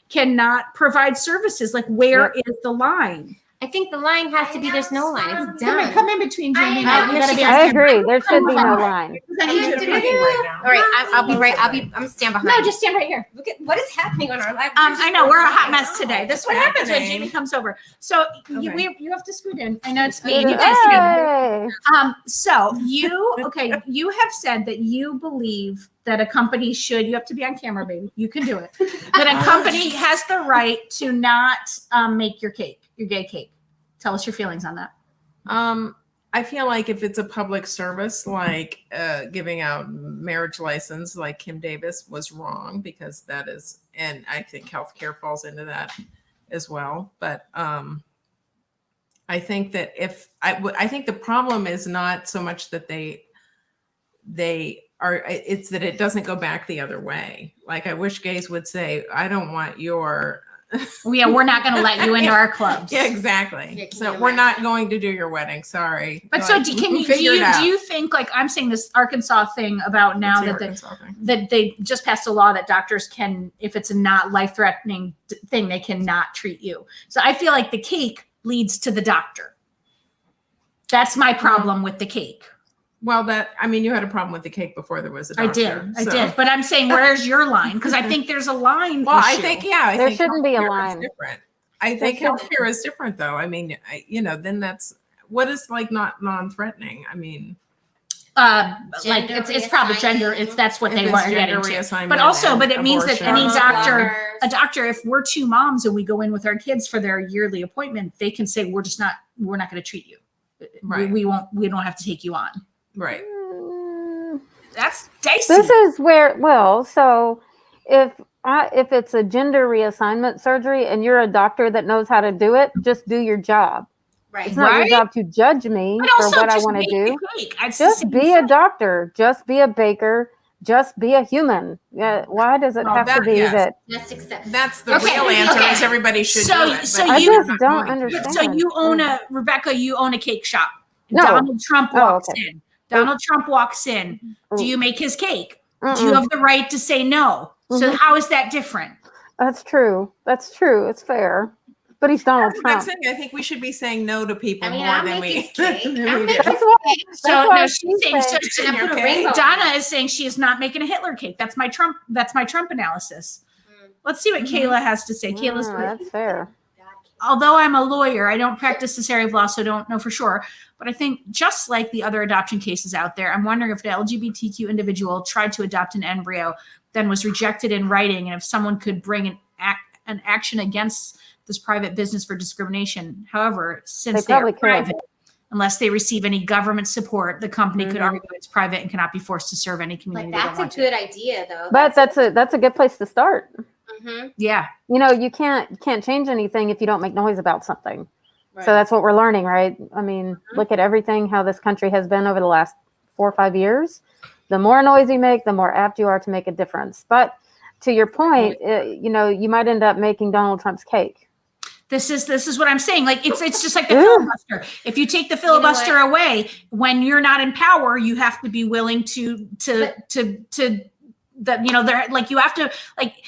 Speaker 1: cannot provide services. Like where is the line?
Speaker 2: I think the line has to be. There's no line. It's done.
Speaker 1: Come in between Jaimie.
Speaker 5: I agree. There should be no line.
Speaker 2: All right, I'll be right. I'm stand behind.
Speaker 1: No, just stand right here.
Speaker 2: Look at what is happening on our live.
Speaker 1: I know we're a hot mess today. This is what happens when Jaimie comes over. So you have to scoot in. I know it's me. You guys so you have said that you believe that a company should. You have to be on camera, baby. You can do it. That a company has the right to not make your cake, your gay cake. Tell us your feelings on that.
Speaker 6: I feel like if it's a public service, like giving out marriage license, like Kim Davis was wrong, because that is, and I think healthcare falls into that as well. But I think that I think the problem is not so much that they are, it's that it doesn't go back the other way. Like I wish gays would say, I don't want your
Speaker 1: we're not going to let you into our clubs.
Speaker 6: Yeah, exactly. Yeah, so we're not going to do your wedding. Sorry.
Speaker 1: But so do you think, like I'm saying this Arkansas thing about now that they just passed a law that doctors can, if it's a not life-threatening thing, they cannot treat you. So I feel like the cake leads to the doctor. That's my problem with the cake.
Speaker 6: Well, you had a problem with the cake before there was a doctor.
Speaker 1: I did. But I'm saying, where's your line? Because I think there's a line.
Speaker 6: Well,
Speaker 1: issue.
Speaker 6: I think,
Speaker 5: there shouldn't be a line.
Speaker 6: Different. I think healthcare is different, though. I mean, then that's what is like not non-threatening. I mean,
Speaker 1: like it's probably gender. That's what they want to get into. But also, it means that any doctor, if we're two moms and we go in with our kids for their yearly appointment, they can say we're not going to treat you. Right. We don't have to take you on.
Speaker 6: Right.
Speaker 1: That's dicey.
Speaker 5: This is where, so if it's a gender reassignment surgery and you're a doctor that knows how to do it, just do your job.
Speaker 2: Right.
Speaker 5: It's not your job to judge me for what I want to do. Just be a doctor. Just be a baker. Just be a human. Yeah. Why does it have to be that?
Speaker 2: Just accept.
Speaker 6: That's the real answer. Is everybody should do it.
Speaker 5: I just don't understand.
Speaker 1: So you own Rebecca, you own a cake shop. No. Donald Trump walks in. Donald Trump walks in. Do you make his cake? Do you have the right to say no? So how is that different?
Speaker 5: That's true. It's fair. But he's Donald Trump.
Speaker 6: I think we should be saying no to people more than we.
Speaker 1: She's saying. Donna is saying she is not making a Hitler cake. That's my Trump analysis. Let's see what Kayla has to say. Kayla's
Speaker 5: that's fair.
Speaker 1: Although I'm a lawyer, I don't practice this area of law, so don't know for sure. But I think just like the other adoption cases out there, I'm wondering if the LGBTQ individual tried to adopt an embryo, then was rejected in writing, and if someone could bring an action against this private business for discrimination. However, since they are private, unless they receive any government support, the company could argue it's private and cannot be forced to serve any community.
Speaker 2: But that's a good idea, though.
Speaker 5: But that's a good place to start.
Speaker 2: Mm-hmm.
Speaker 1: Yeah.
Speaker 5: You can't change anything if you don't make noise about something. Right. So that's what we're learning, right? I mean, look at everything, how this country has been over the last 4 or 5 years. The more noise you make, the more apt you are to make a difference. But to your point, you might end up making Donald Trump's cake.
Speaker 1: This is what I'm saying. Like it's just like the filibuster. If you take the filibuster away, when you're not in power, you have to be willing to that, you know, they're like, you have to like,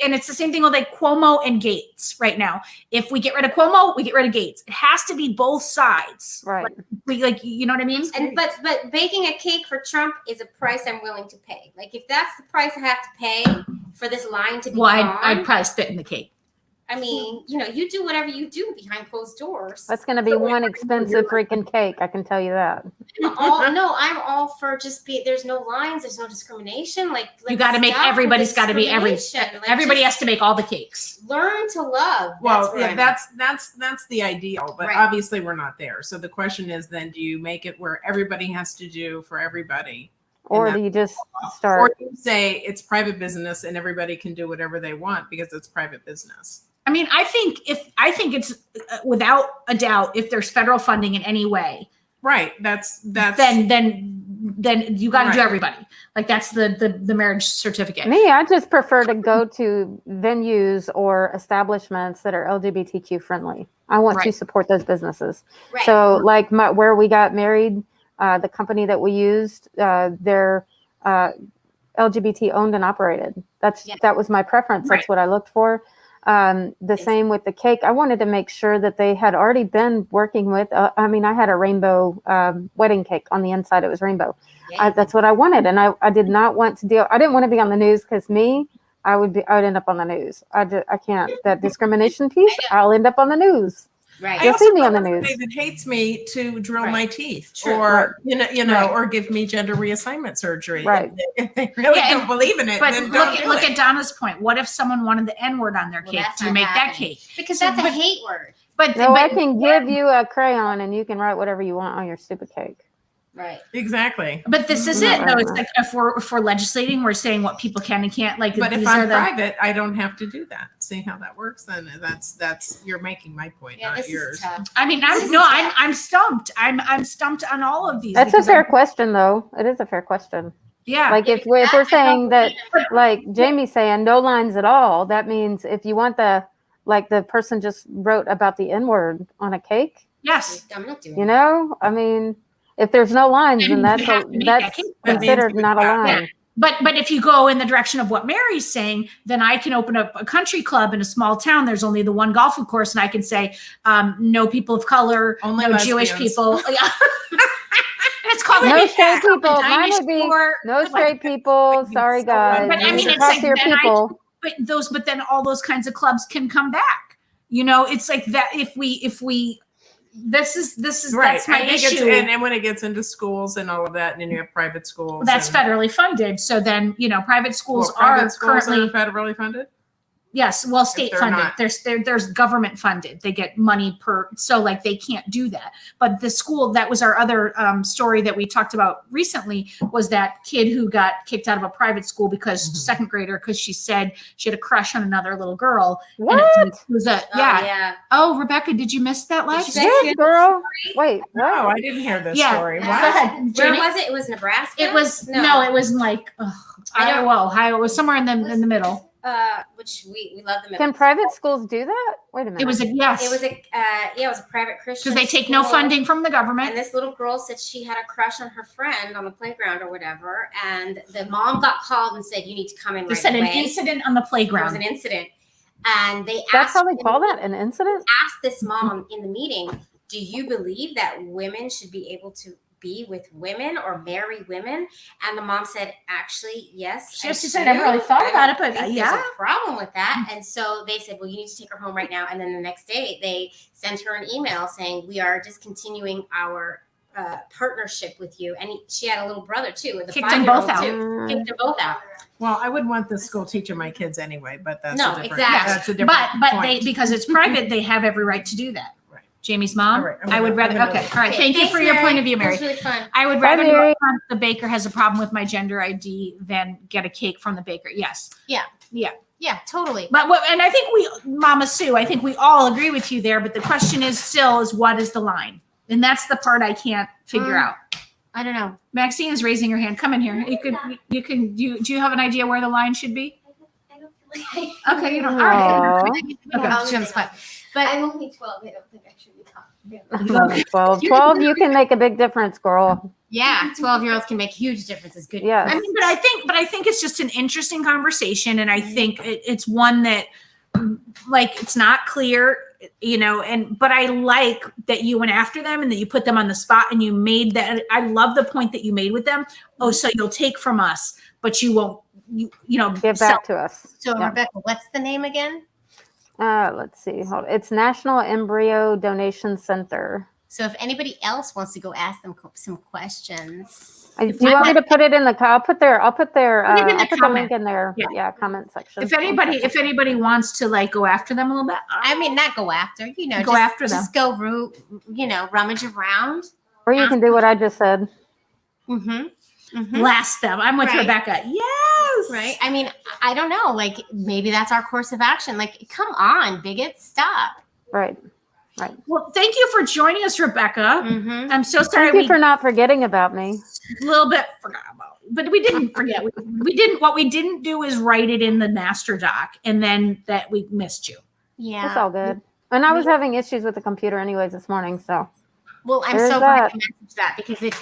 Speaker 1: and it's the same thing with like Cuomo and Gates right now. If we get rid of Cuomo, we get rid of Gates. It has to be both sides.
Speaker 5: Right.
Speaker 1: Like you know what I mean?
Speaker 2: And but baking a cake for Trump is a price I'm willing to pay. Like if that's the price I have to pay for this line to be gone,
Speaker 1: I'd probably spit in the cake.
Speaker 2: I mean, you know, you do whatever you do behind closed doors.
Speaker 5: That's going to be one expensive freaking cake. I can tell you that.
Speaker 2: I'm all for there's no lines, there's no discrimination. Like
Speaker 1: you got to make everybody's got to be everybody has to make all the cakes.
Speaker 2: Learn to love.
Speaker 6: Well, that's the ideal, but
Speaker 2: Right.
Speaker 6: obviously we're not there. So the question is, then, do you make it where everybody has to do for everybody?
Speaker 5: Or do you just start?
Speaker 6: Or do you say it's private business and everybody can do whatever they want because it's private business?
Speaker 1: I mean, I think it's without a doubt, if there's federal funding in any way,
Speaker 6: Right. That's
Speaker 1: then you got to do everybody. Like that's the marriage certificate.
Speaker 5: Me, I just prefer to go to venues or establishments that are LGBTQ friendly. I want to support those businesses.
Speaker 2: Right.
Speaker 5: So like where we got married, the company that we used, they're LGBT owned and operated. That was my preference. That's what I looked for. The same with the cake. I wanted to make sure that they had already been working with, I had a rainbow wedding cake on the inside. It was rainbow. That's what I wanted. And I did not want to I didn't want to be on the news because I would end up on the news. I can't, that discrimination piece, I'll end up on the news.
Speaker 2: Right.
Speaker 5: You'll see me on the news.
Speaker 6: That hates me to drill my teeth,
Speaker 2: True.
Speaker 6: or or give me gender reassignment surgery.
Speaker 5: Right.
Speaker 6: If they really don't believe in it,
Speaker 1: But
Speaker 6: then
Speaker 1: look at Donna's point. What if someone wanted the N-word on their cake? Do you make that cake?
Speaker 2: Because that's a hate word.
Speaker 1: But
Speaker 5: I can give you a crayon and you can write whatever you want on your stupid cake.
Speaker 2: Right.
Speaker 6: Exactly.
Speaker 1: But this is it, though. It's like if we're legislating, we're saying what people can and can't. Like,
Speaker 6: but if I'm private, I don't have to do that. See how that works? Then that's you're making my point, not yours.
Speaker 1: I mean, I'm stumped. I'm stumped on all of these.
Speaker 5: That's a fair question, though. It is a fair question.
Speaker 1: Yeah.
Speaker 5: Like if we're saying that, like Jaimie's saying, no lines at all, that means if you want the person just wrote about the N-word on a cake.
Speaker 1: Yes.
Speaker 2: I'm not doing
Speaker 5: I mean, if there's no lines, then that's considered not a line.
Speaker 1: Yeah. But if you go in the direction of what Mary's saying, then I can open up a country club in a small town. There's only the one golf course, and I can say, no people of color,
Speaker 6: only
Speaker 1: no
Speaker 6: lesbians.
Speaker 1: Jewish people. It's called
Speaker 5: no straight people. Mine would be no straight people. Sorry, guys.
Speaker 1: But I mean, it's like but then all those kinds of clubs can come back. It's like that. If we. This is
Speaker 6: right.
Speaker 1: That's my issue.
Speaker 6: And when it gets into schools and all of that, and then you have private schools.
Speaker 1: That's federally funded. So then, private schools are currently
Speaker 6: federally funded.
Speaker 1: Yes, well, state funded. There's government funded. They get money so like they can't do that. But the school, that was our other story that we talked about recently, was that kid who got kicked out of a private school because second grader, because she said she had a crush on another little girl.
Speaker 5: What?
Speaker 1: And it was Oh, Rebecca, did you miss that last?
Speaker 5: Yes, girl. Wait,
Speaker 6: no, I didn't hear this story.
Speaker 1: Go ahead.
Speaker 2: Where was it? It was Nebraska.
Speaker 1: It was it was like Iowa. It was somewhere in the middle.
Speaker 2: Which we love them.
Speaker 5: Can private schools do that? Wait a minute.
Speaker 2: It was a private Christian.
Speaker 1: Because they take no funding from the government.
Speaker 2: And this little girl said she had a crush on her friend on the playground or whatever, and the mom got called and said, "You need to come in." They said
Speaker 1: an incident on the playground.
Speaker 2: There was an incident, and they
Speaker 5: that's how they call that, an incident.
Speaker 2: Asked this mom in the meeting, "Do you believe that women should be able to be with women or marry women?" And the mom said, "Actually, yes."
Speaker 1: She said, "I never really thought about it, but
Speaker 2: there's a problem with that." And so they said, "Well, you need to take her home right now." And then the next day, they sent her an email saying, "We are discontinuing our partnership with you." And she had a little brother too.
Speaker 1: Kicked them both out.
Speaker 2: Kicked them both out.
Speaker 6: Well, I would want the school teaching my kids anyway, but that's
Speaker 2: a different
Speaker 1: But they, because it's private, they have every right to do that. Jaimie's mom.
Speaker 6: Right,
Speaker 1: I would rather. Okay. All right. Thank you for your point of view, Mary.
Speaker 2: That was really fun.
Speaker 1: I would rather know the baker has a problem with my gender ID than get a cake from the baker. Yes.
Speaker 2: Yeah.
Speaker 1: Yeah,
Speaker 2: totally.
Speaker 1: But and I think Mama Sue, I think we all agree with you there. But the question is what is the line? And that's the part I can't figure out.
Speaker 2: I don't know.
Speaker 1: Maxine is raising her hand. Come in here. Do you have an idea where the line should be? Okay, you don't. All right.
Speaker 2: Okay. But
Speaker 3: I'm only 12. I don't think I should be talking.
Speaker 5: 12, you can make a big difference, girl.
Speaker 2: yeah, 12-year-olds can make huge differences. Good.
Speaker 5: Yes.
Speaker 1: I mean, but I think it's just an interesting conversation, and I think it's one that, like, it's not clear, you know, but I like that you went after them and that you put them on the spot and you made that. I love the point that you made with them. Oh, so you'll take from us, but you won't, you know,
Speaker 5: Give back to us.
Speaker 2: So
Speaker 5: Yeah.
Speaker 2: Rebecca, what's the name again?
Speaker 5: Let's see. It's National Embryo Donation Center.
Speaker 2: So if anybody else wants to go ask them some questions,
Speaker 5: Do you want me to put it in the? I'll put their.
Speaker 1: Put it in
Speaker 5: I'll
Speaker 1: the
Speaker 5: put the link in their
Speaker 1: Yeah.
Speaker 5: comment section.
Speaker 1: If anybody wants to like go after them a little bit,
Speaker 2: I mean, not go after, you know,
Speaker 1: Go after them.
Speaker 2: Just go rummage around.
Speaker 5: Or you can do what I just said.
Speaker 1: blast them. I'm with
Speaker 2: Right.
Speaker 1: Rebecca. Yes.
Speaker 2: Right. I mean, I don't know. Like, maybe that's our course of action. Like, come on, bigots, stop.
Speaker 5: Right.
Speaker 1: Well, thank you for joining us, Rebecca.
Speaker 2: Mm-hmm.
Speaker 1: I'm so sorry
Speaker 5: Thank you
Speaker 1: we
Speaker 5: for not forgetting about me.
Speaker 1: a little bit forgot about, but we didn't forget. We didn't. What we didn't do is write it in the master doc, and then that we missed you.
Speaker 2: Yeah.
Speaker 5: It's all good. And I was having issues with the computer anyways this morning, so.
Speaker 2: Well, I'm
Speaker 5: There's
Speaker 2: so glad
Speaker 5: that.
Speaker 2: you messaged that because it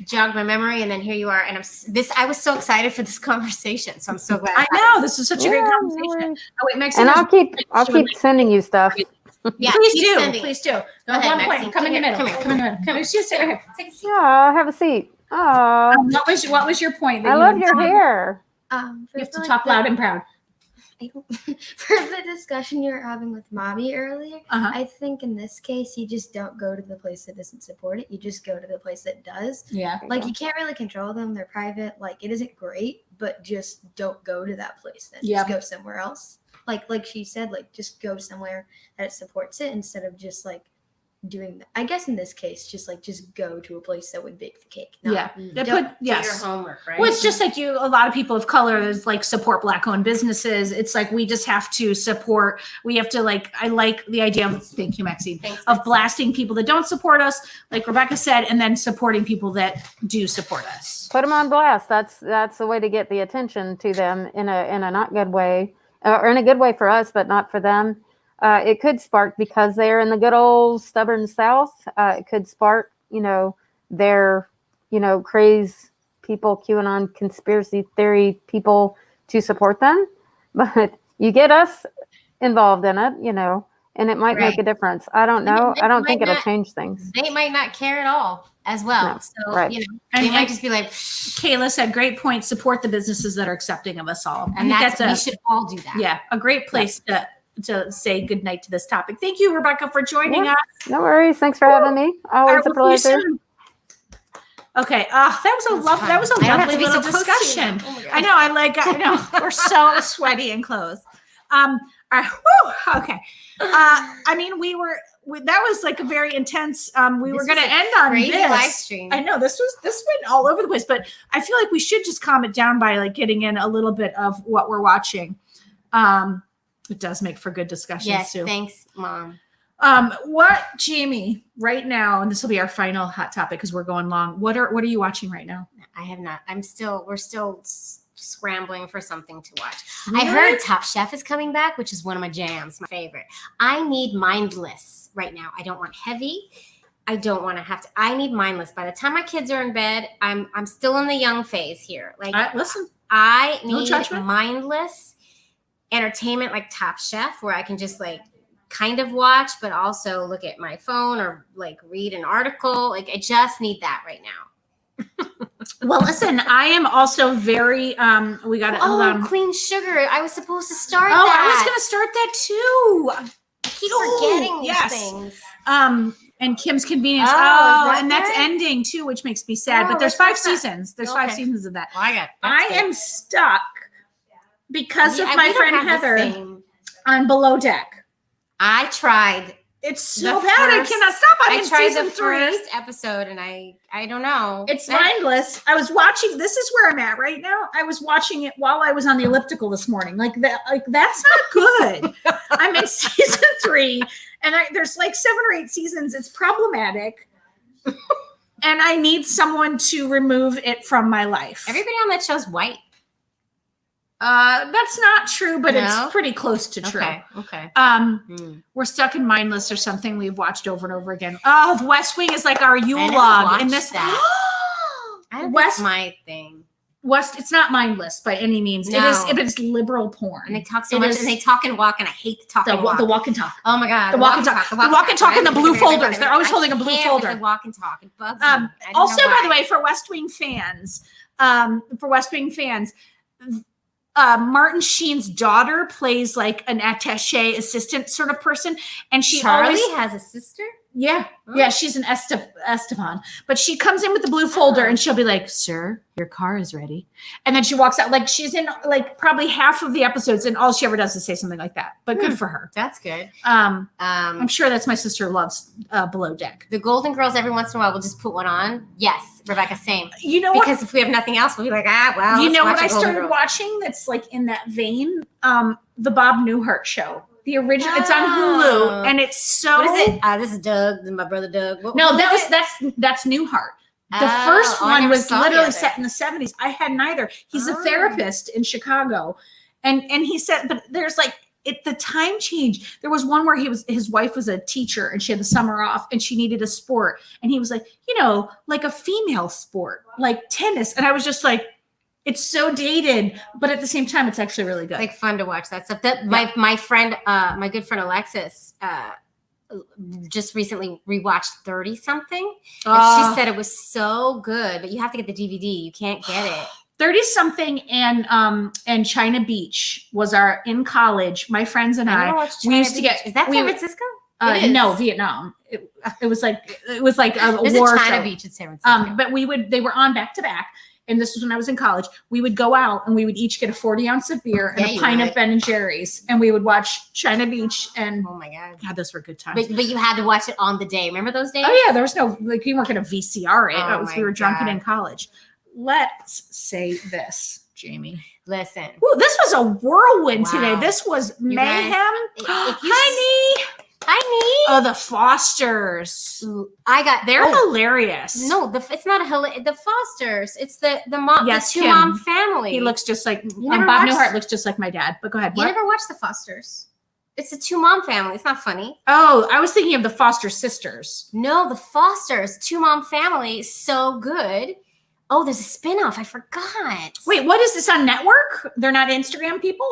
Speaker 2: jogged my memory, and then here you are. And I was so excited for this conversation, so I'm so glad.
Speaker 1: I know this is such a great
Speaker 5: Yeah, no
Speaker 1: conversation.
Speaker 5: worries.
Speaker 1: Oh wait, Maxine.
Speaker 5: And
Speaker 1: there's-
Speaker 5: I'll keep sending you stuff.
Speaker 2: Yeah,
Speaker 1: please
Speaker 2: keep
Speaker 1: do.
Speaker 2: sending.
Speaker 1: Please do.
Speaker 2: Go
Speaker 1: At
Speaker 2: ahead,
Speaker 1: one
Speaker 2: Maxine.
Speaker 1: point, come in the middle.
Speaker 2: Come here.
Speaker 1: Come in the middle. Come here. Sit right here.
Speaker 2: Take a seat.
Speaker 5: Yeah, have a seat. Oh,
Speaker 1: What was your point? that
Speaker 5: I
Speaker 1: you
Speaker 5: love
Speaker 1: were
Speaker 5: your
Speaker 1: saying?
Speaker 5: hair.
Speaker 1: You have
Speaker 3: first
Speaker 1: to
Speaker 3: of all,
Speaker 1: talk loud and proud.
Speaker 3: For the discussion you were having with mommy earlier,
Speaker 1: Uh-huh.
Speaker 3: I think in this case you just don't go to the place that doesn't support it. You just go to the place that does.
Speaker 1: Yeah.
Speaker 3: Like, you can't really control them. They're private. Like, it isn't great, but just don't go to that place then.
Speaker 1: Yeah.
Speaker 3: Just go somewhere else. Like she said, like, just go somewhere that supports it instead of just like doing that. I guess in this case, just go to a place that would bake the cake.
Speaker 1: Yeah. They
Speaker 3: don't
Speaker 1: put
Speaker 2: Do your
Speaker 1: yes.
Speaker 2: homework, right?
Speaker 1: Well, it's just like a lot of people of color is like support Black-owned businesses. It's like we just have to support. We have to I like the idea of, thank you, Maxine,
Speaker 2: Thanks,
Speaker 1: of
Speaker 2: Maxine.
Speaker 1: blasting people that don't support us, like Rebecca said, and then supporting people that do support us.
Speaker 5: Put them on blast. That's the way to get the attention to them in a not good way, or in a good way for us, but not for them. It could spark, because they're in the good old stubborn South. It could spark, their, crazy people, QAnon conspiracy theory people to support them. But you get us involved in it, and it might make a difference. I don't know. I don't think it'll change things.
Speaker 2: They might not care at all as well.
Speaker 5: No,
Speaker 2: So,
Speaker 5: right.
Speaker 1: And
Speaker 2: they might just be like,
Speaker 1: Kayla said, great point. Support the businesses that are accepting of us all. I
Speaker 2: and
Speaker 1: think
Speaker 2: we should all do that.
Speaker 1: a great place to say goodnight to this topic. Thank you, Rebecca, for joining us.
Speaker 5: No worries. Thanks for having me. Always a
Speaker 1: All right, we'll see you
Speaker 5: pleasure.
Speaker 1: soon. Okay. That was a
Speaker 2: fun.
Speaker 1: that was a
Speaker 2: I don't have
Speaker 1: lovely
Speaker 2: to be
Speaker 1: little
Speaker 2: so close to you
Speaker 1: discussion.
Speaker 2: now. Oh my God.
Speaker 1: I know. We're so sweaty and close. All right, whew, okay. I mean, that was like a very intense. We were
Speaker 2: This
Speaker 1: going to
Speaker 2: was a
Speaker 1: end on
Speaker 2: crazy
Speaker 1: this.
Speaker 2: live stream.
Speaker 1: I know this went all over the place, but I feel like we should just calm it down by like getting in a little bit of what we're watching. It does make for good discussions
Speaker 2: Yes,
Speaker 1: too.
Speaker 2: thanks, Mom.
Speaker 1: What, Jaimie, right now, and this will be our final hot topic because we're going long. What are you watching right now?
Speaker 2: I have not. We're still scrambling for something to watch. I heard Top Chef is coming back, which is one of my jams, my favorite. I need mindless right now. I don't want heavy. I don't want to have to. I need mindless. By the time my kids are in bed, I'm still in the young phase here. Like,
Speaker 1: Listen,
Speaker 2: I
Speaker 1: No
Speaker 2: need
Speaker 1: judgment.
Speaker 2: mindless entertainment like Top Chef, where I can just like kind of watch, but also look at my phone or like read an article. Like, I just need that right now.
Speaker 1: well, listen, I am also very, we got to, hold on.
Speaker 2: Clean Sugar. I was supposed to start
Speaker 1: Oh,
Speaker 2: that.
Speaker 1: I was going to start that too.
Speaker 2: I keep forgetting these
Speaker 1: yes.
Speaker 2: things.
Speaker 1: And Kim's Convenience.
Speaker 2: Oh, is
Speaker 1: Oh,
Speaker 2: that
Speaker 1: and that's
Speaker 2: good?
Speaker 1: ending too, which makes me sad.
Speaker 2: Oh,
Speaker 1: but there's
Speaker 2: let's
Speaker 1: 5
Speaker 2: watch that.
Speaker 1: seasons. There's 5
Speaker 2: Okay.
Speaker 1: seasons of that.
Speaker 2: Well, I
Speaker 1: am stuck because of my
Speaker 2: we don't
Speaker 1: friend
Speaker 2: have the
Speaker 1: Heather
Speaker 2: same.
Speaker 1: on Below Deck.
Speaker 2: I tried.
Speaker 1: It's so
Speaker 2: The
Speaker 1: bad. I
Speaker 2: first-
Speaker 1: cannot stop. I'm
Speaker 2: I
Speaker 1: in
Speaker 2: tried
Speaker 1: season
Speaker 2: the
Speaker 1: 3.
Speaker 2: first episode, and I don't know.
Speaker 1: It's mindless. I was watching. This is where I'm at right now. I was watching it while I was on the elliptical this morning. Like that. Like that's not good. I'm in season 3, and there's like 7 or 8 seasons. It's problematic, and I need someone to remove it from my life.
Speaker 2: Everybody on that show's white.
Speaker 1: That's not true, but
Speaker 2: No?
Speaker 1: it's pretty close to true.
Speaker 2: Okay.
Speaker 1: We're stuck in Mindless or something we've watched over and over again. Oh, The West Wing is like our Yule
Speaker 2: never
Speaker 1: log.
Speaker 2: watched
Speaker 1: And this
Speaker 2: that. That's
Speaker 1: West
Speaker 2: my thing.
Speaker 1: West, it's not mindless by any means.
Speaker 2: No.
Speaker 1: It is liberal porn.
Speaker 2: And they talk so
Speaker 1: It
Speaker 2: much,
Speaker 1: is-
Speaker 2: and they talk and walk, and I hate the talk and walk.
Speaker 1: the walk and talk.
Speaker 2: Oh my god,
Speaker 1: The walk and talk. The walk and talk and the blue folders. They're always holding a blue folder.
Speaker 2: The walk and talk. It bugs me. I don't
Speaker 1: Also,
Speaker 2: know
Speaker 1: by the
Speaker 2: why.
Speaker 1: way, for West Wing fans, Martin Sheen's daughter plays like an attaché assistant sort of person, and she
Speaker 2: Charlie
Speaker 1: always
Speaker 2: has a sister.
Speaker 1: yeah,
Speaker 2: Oh.
Speaker 1: yeah, she's an Esteban, but she comes in with the blue folder and she'll be like, "Sir, your car is ready," and then she walks out. Like she's in like probably half of the episodes, and all she ever does is say something like that. But good for her.
Speaker 2: That's good.
Speaker 1: I'm sure that's my sister loves Below Deck.
Speaker 2: The Golden Girls every once in a while will just put one on. Yes, Rebecca, same.
Speaker 1: You know what?
Speaker 2: Because if we have nothing else, we'll be like, well,
Speaker 1: You
Speaker 2: let's
Speaker 1: know
Speaker 2: watch
Speaker 1: what I
Speaker 2: a Golden
Speaker 1: started
Speaker 2: Girls.
Speaker 1: watching that's like in that vein? The Bob Newhart show. The original. It's on Hulu, and it's so.
Speaker 2: What is it? This is Doug, my brother Doug.
Speaker 1: No,
Speaker 2: what is it?
Speaker 1: that's Newhart. The
Speaker 2: Oh,
Speaker 1: first
Speaker 2: I
Speaker 1: one
Speaker 2: never
Speaker 1: was
Speaker 2: saw the
Speaker 1: literally
Speaker 2: other.
Speaker 1: set in the 70s. I had neither. He's a
Speaker 2: Oh.
Speaker 1: therapist in Chicago, and he said, but there's like the time change. There was one where his wife was a teacher and she had the summer off and she needed a sport, and he was like, like a female sport, like tennis, and I was just like, it's so dated, but at the same time, it's actually really good.
Speaker 2: Like fun to watch that stuff. My friend, my good friend Alexis, just recently rewatched 30 something. She said it was so good, but you have to get the DVD. You can't get it.
Speaker 1: 30 something and China Beach was in college. My friends and
Speaker 2: never
Speaker 1: I
Speaker 2: watched
Speaker 1: we
Speaker 2: China
Speaker 1: used to
Speaker 2: Beach.
Speaker 1: get.
Speaker 2: Is that
Speaker 1: we-
Speaker 2: San Francisco? It is.
Speaker 1: No, Vietnam. It was like a
Speaker 2: There's
Speaker 1: war
Speaker 2: a China
Speaker 1: show.
Speaker 2: Beach in San Francisco.
Speaker 1: But they were on back to back. And this was when I was in college. We would go out and we would each get a 40 ounce of beer and
Speaker 2: Yeah,
Speaker 1: a
Speaker 2: you
Speaker 1: pint
Speaker 2: would.
Speaker 1: of Ben and Jerry's, and we would watch China Beach. And
Speaker 2: Oh my god!
Speaker 1: God, those were good times.
Speaker 2: But you had to watch it on the day. Remember those days?
Speaker 1: Oh yeah, there was no like we weren't going to VCR it.
Speaker 2: Oh
Speaker 1: We were drunk and
Speaker 2: God.
Speaker 1: in college. Let's say this, Jaimie.
Speaker 2: Listen,
Speaker 1: Ooh, this was a whirlwind
Speaker 2: Wow.
Speaker 1: today. This was
Speaker 2: guys,
Speaker 1: mayhem.
Speaker 2: if you
Speaker 1: Hi, Nee.
Speaker 2: hi
Speaker 1: Oh, the Fosters.
Speaker 2: Nee. I got
Speaker 1: They're
Speaker 2: oh,
Speaker 1: hilarious.
Speaker 2: no. It's not the Fosters. It's the mom.
Speaker 1: Yes,
Speaker 2: the two
Speaker 1: Kim.
Speaker 2: mom family.
Speaker 1: He looks just like
Speaker 2: never
Speaker 1: Bob
Speaker 2: watched-
Speaker 1: Newhart looks just like my dad. But go ahead.
Speaker 2: You
Speaker 1: What?
Speaker 2: never watched the Fosters? It's a two mom family. It's not funny.
Speaker 1: Oh, I was thinking of the Foster sisters.
Speaker 2: No, the Fosters, two mom family, so good. Oh, there's a spinoff. I forgot.
Speaker 1: Wait, what is this on network? They're not Instagram people?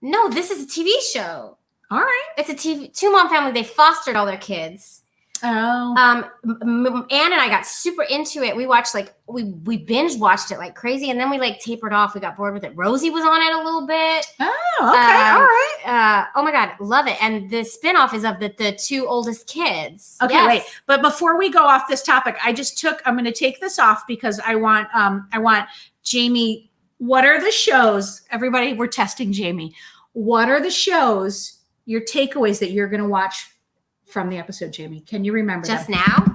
Speaker 2: No, this is a TV show.
Speaker 1: All right.
Speaker 2: It's a two mom family. They fostered all their kids.
Speaker 1: Oh.
Speaker 2: Anne and I got super into it. We watched we binge watched it like crazy, and then we like tapered off. We got bored with it. Rosie was on it a little bit.
Speaker 1: Oh, okay. All right.
Speaker 2: Oh my god, love it. And the spinoff is of the two oldest kids.
Speaker 1: Okay,
Speaker 2: Yes.
Speaker 1: wait. But before we go off this topic, I'm going to take this off because I want Jaimie, what are the shows? Everybody, we're testing Jaimie. What are the shows, your takeaways that you're going to watch from the episode, Jaimie? Can you remember
Speaker 2: Just
Speaker 1: them?
Speaker 2: now?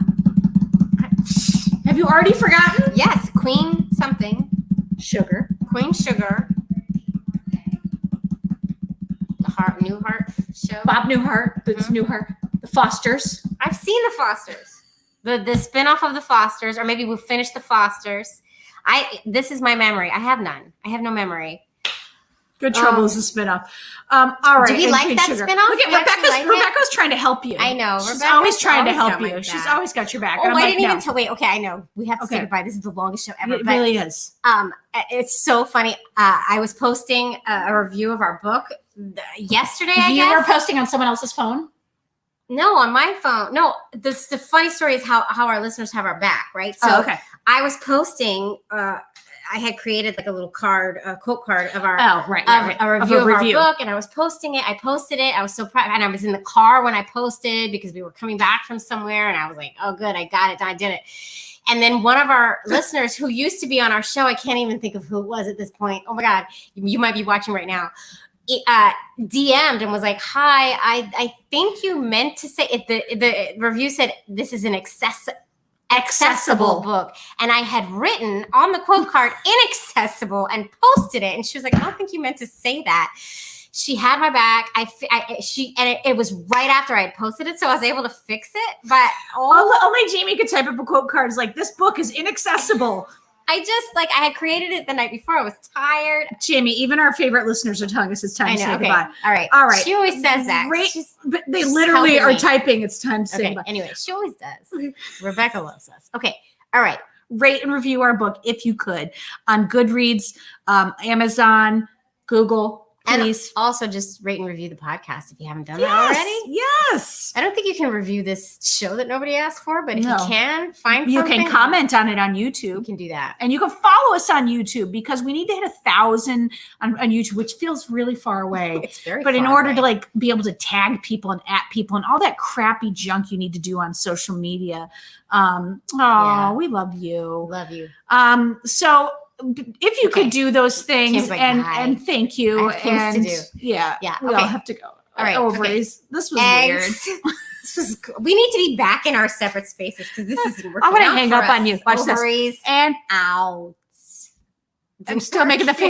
Speaker 1: Have you already forgotten?
Speaker 2: Yes, Queen something.
Speaker 1: Sugar.
Speaker 2: Queen Sugar. The Newhart show.
Speaker 1: Bob Newhart. That's Newhart. The Fosters.
Speaker 2: I've seen the Fosters. The spinoff of the Fosters, or maybe we'll finish the Fosters. This is my memory. I have none. I have no memory.
Speaker 1: Good Trouble is a spinoff. All right.
Speaker 2: Do we
Speaker 1: and
Speaker 2: like
Speaker 1: Queen
Speaker 2: that
Speaker 1: Sugar.
Speaker 2: spinoff?
Speaker 1: Look
Speaker 2: We
Speaker 1: at
Speaker 2: actually like it?
Speaker 1: Rebecca's trying to help you.
Speaker 2: I know.
Speaker 1: She's
Speaker 2: Rebecca's
Speaker 1: always trying to
Speaker 2: always
Speaker 1: help
Speaker 2: got my
Speaker 1: you. She's
Speaker 2: back.
Speaker 1: always got your back.
Speaker 2: Oh,
Speaker 1: And I'm
Speaker 2: I
Speaker 1: like,
Speaker 2: didn't
Speaker 1: no.
Speaker 2: even tell. Wait, okay, I know. We have to say
Speaker 1: Okay.
Speaker 2: goodbye. This is the longest show ever.
Speaker 1: It
Speaker 2: but,
Speaker 1: really is.
Speaker 2: it's so funny. I was posting a review of our book yesterday. I
Speaker 1: You
Speaker 2: guess.
Speaker 1: were posting on someone else's phone?
Speaker 2: No, on my phone. No, the funny story is how our listeners have our back, right? So
Speaker 1: Oh, okay.
Speaker 2: I was posting. I had created like a little card, a quote card of our
Speaker 1: Oh, right.
Speaker 2: a review of our book, and I was posting it. I posted it. I was so proud, and I was in the car when I posted because we were coming back from somewhere, and I was like, "Oh, good, I got it, I did it." And then one of our listeners who used to be on our show, I can't even think of who it was at this point. Oh my God, you might be watching right now. DM'd and was like, "Hi, I think you meant to say it." The review said this is an accessible book, and I had written on the quote card inaccessible and posted it, and she was like, "I don't think you meant to say that." She had my back. It was right after I had posted it, so I was able to fix it. But
Speaker 1: Only Jaimie could type up a quote card. It's like, this book is inaccessible.
Speaker 2: I just like I had created it the night before. I was tired.
Speaker 1: Jaimie, even our favorite listeners are telling us it's time
Speaker 2: I
Speaker 1: to say
Speaker 2: know. Okay.
Speaker 1: goodbye.
Speaker 2: All right.
Speaker 1: All
Speaker 2: She always says that.
Speaker 1: But they
Speaker 2: She's
Speaker 1: literally
Speaker 2: helping
Speaker 1: are
Speaker 2: me.
Speaker 1: typing it's time to say
Speaker 2: Okay.
Speaker 1: goodbye.
Speaker 2: Anyway, she always does. Rebecca loves us. Okay. All right.
Speaker 1: Rate and review our book if you could on Goodreads, Amazon, Google, please.
Speaker 2: And also just rate and review the podcast if you haven't done that already.
Speaker 1: Yes.
Speaker 2: I don't think you can review this show that nobody asked for, but if
Speaker 1: No.
Speaker 2: you can find
Speaker 1: You
Speaker 2: something,
Speaker 1: can comment on it on
Speaker 2: you
Speaker 1: YouTube.
Speaker 2: can do that.
Speaker 1: And you can follow us on YouTube because we need to hit 1,000 on YouTube, which feels really far away.
Speaker 2: It's very
Speaker 1: But in
Speaker 2: far
Speaker 1: order
Speaker 2: away.
Speaker 1: to like be able to tag people and at people and all that crappy junk you need to do on social media.
Speaker 2: Yeah.
Speaker 1: We love you.
Speaker 2: Love you.
Speaker 1: So if you
Speaker 2: Okay.
Speaker 1: could do those things
Speaker 2: Kim's like,
Speaker 1: and
Speaker 2: bye.
Speaker 1: thank you.
Speaker 2: I have things to
Speaker 1: and
Speaker 2: do.
Speaker 1: Yeah.
Speaker 2: Yeah,
Speaker 1: We all
Speaker 2: okay.
Speaker 1: have to go.
Speaker 2: All right,
Speaker 1: Ovaries. This was
Speaker 2: Eggs.
Speaker 1: weird.
Speaker 2: This was cool. We need to be back in our separate spaces because this isn't working.
Speaker 1: I'm gonna
Speaker 2: out
Speaker 1: hang
Speaker 2: for
Speaker 1: up
Speaker 2: us.
Speaker 1: on you. Watch this.
Speaker 2: Ovaries
Speaker 1: And
Speaker 2: out.
Speaker 1: I'm still making the face.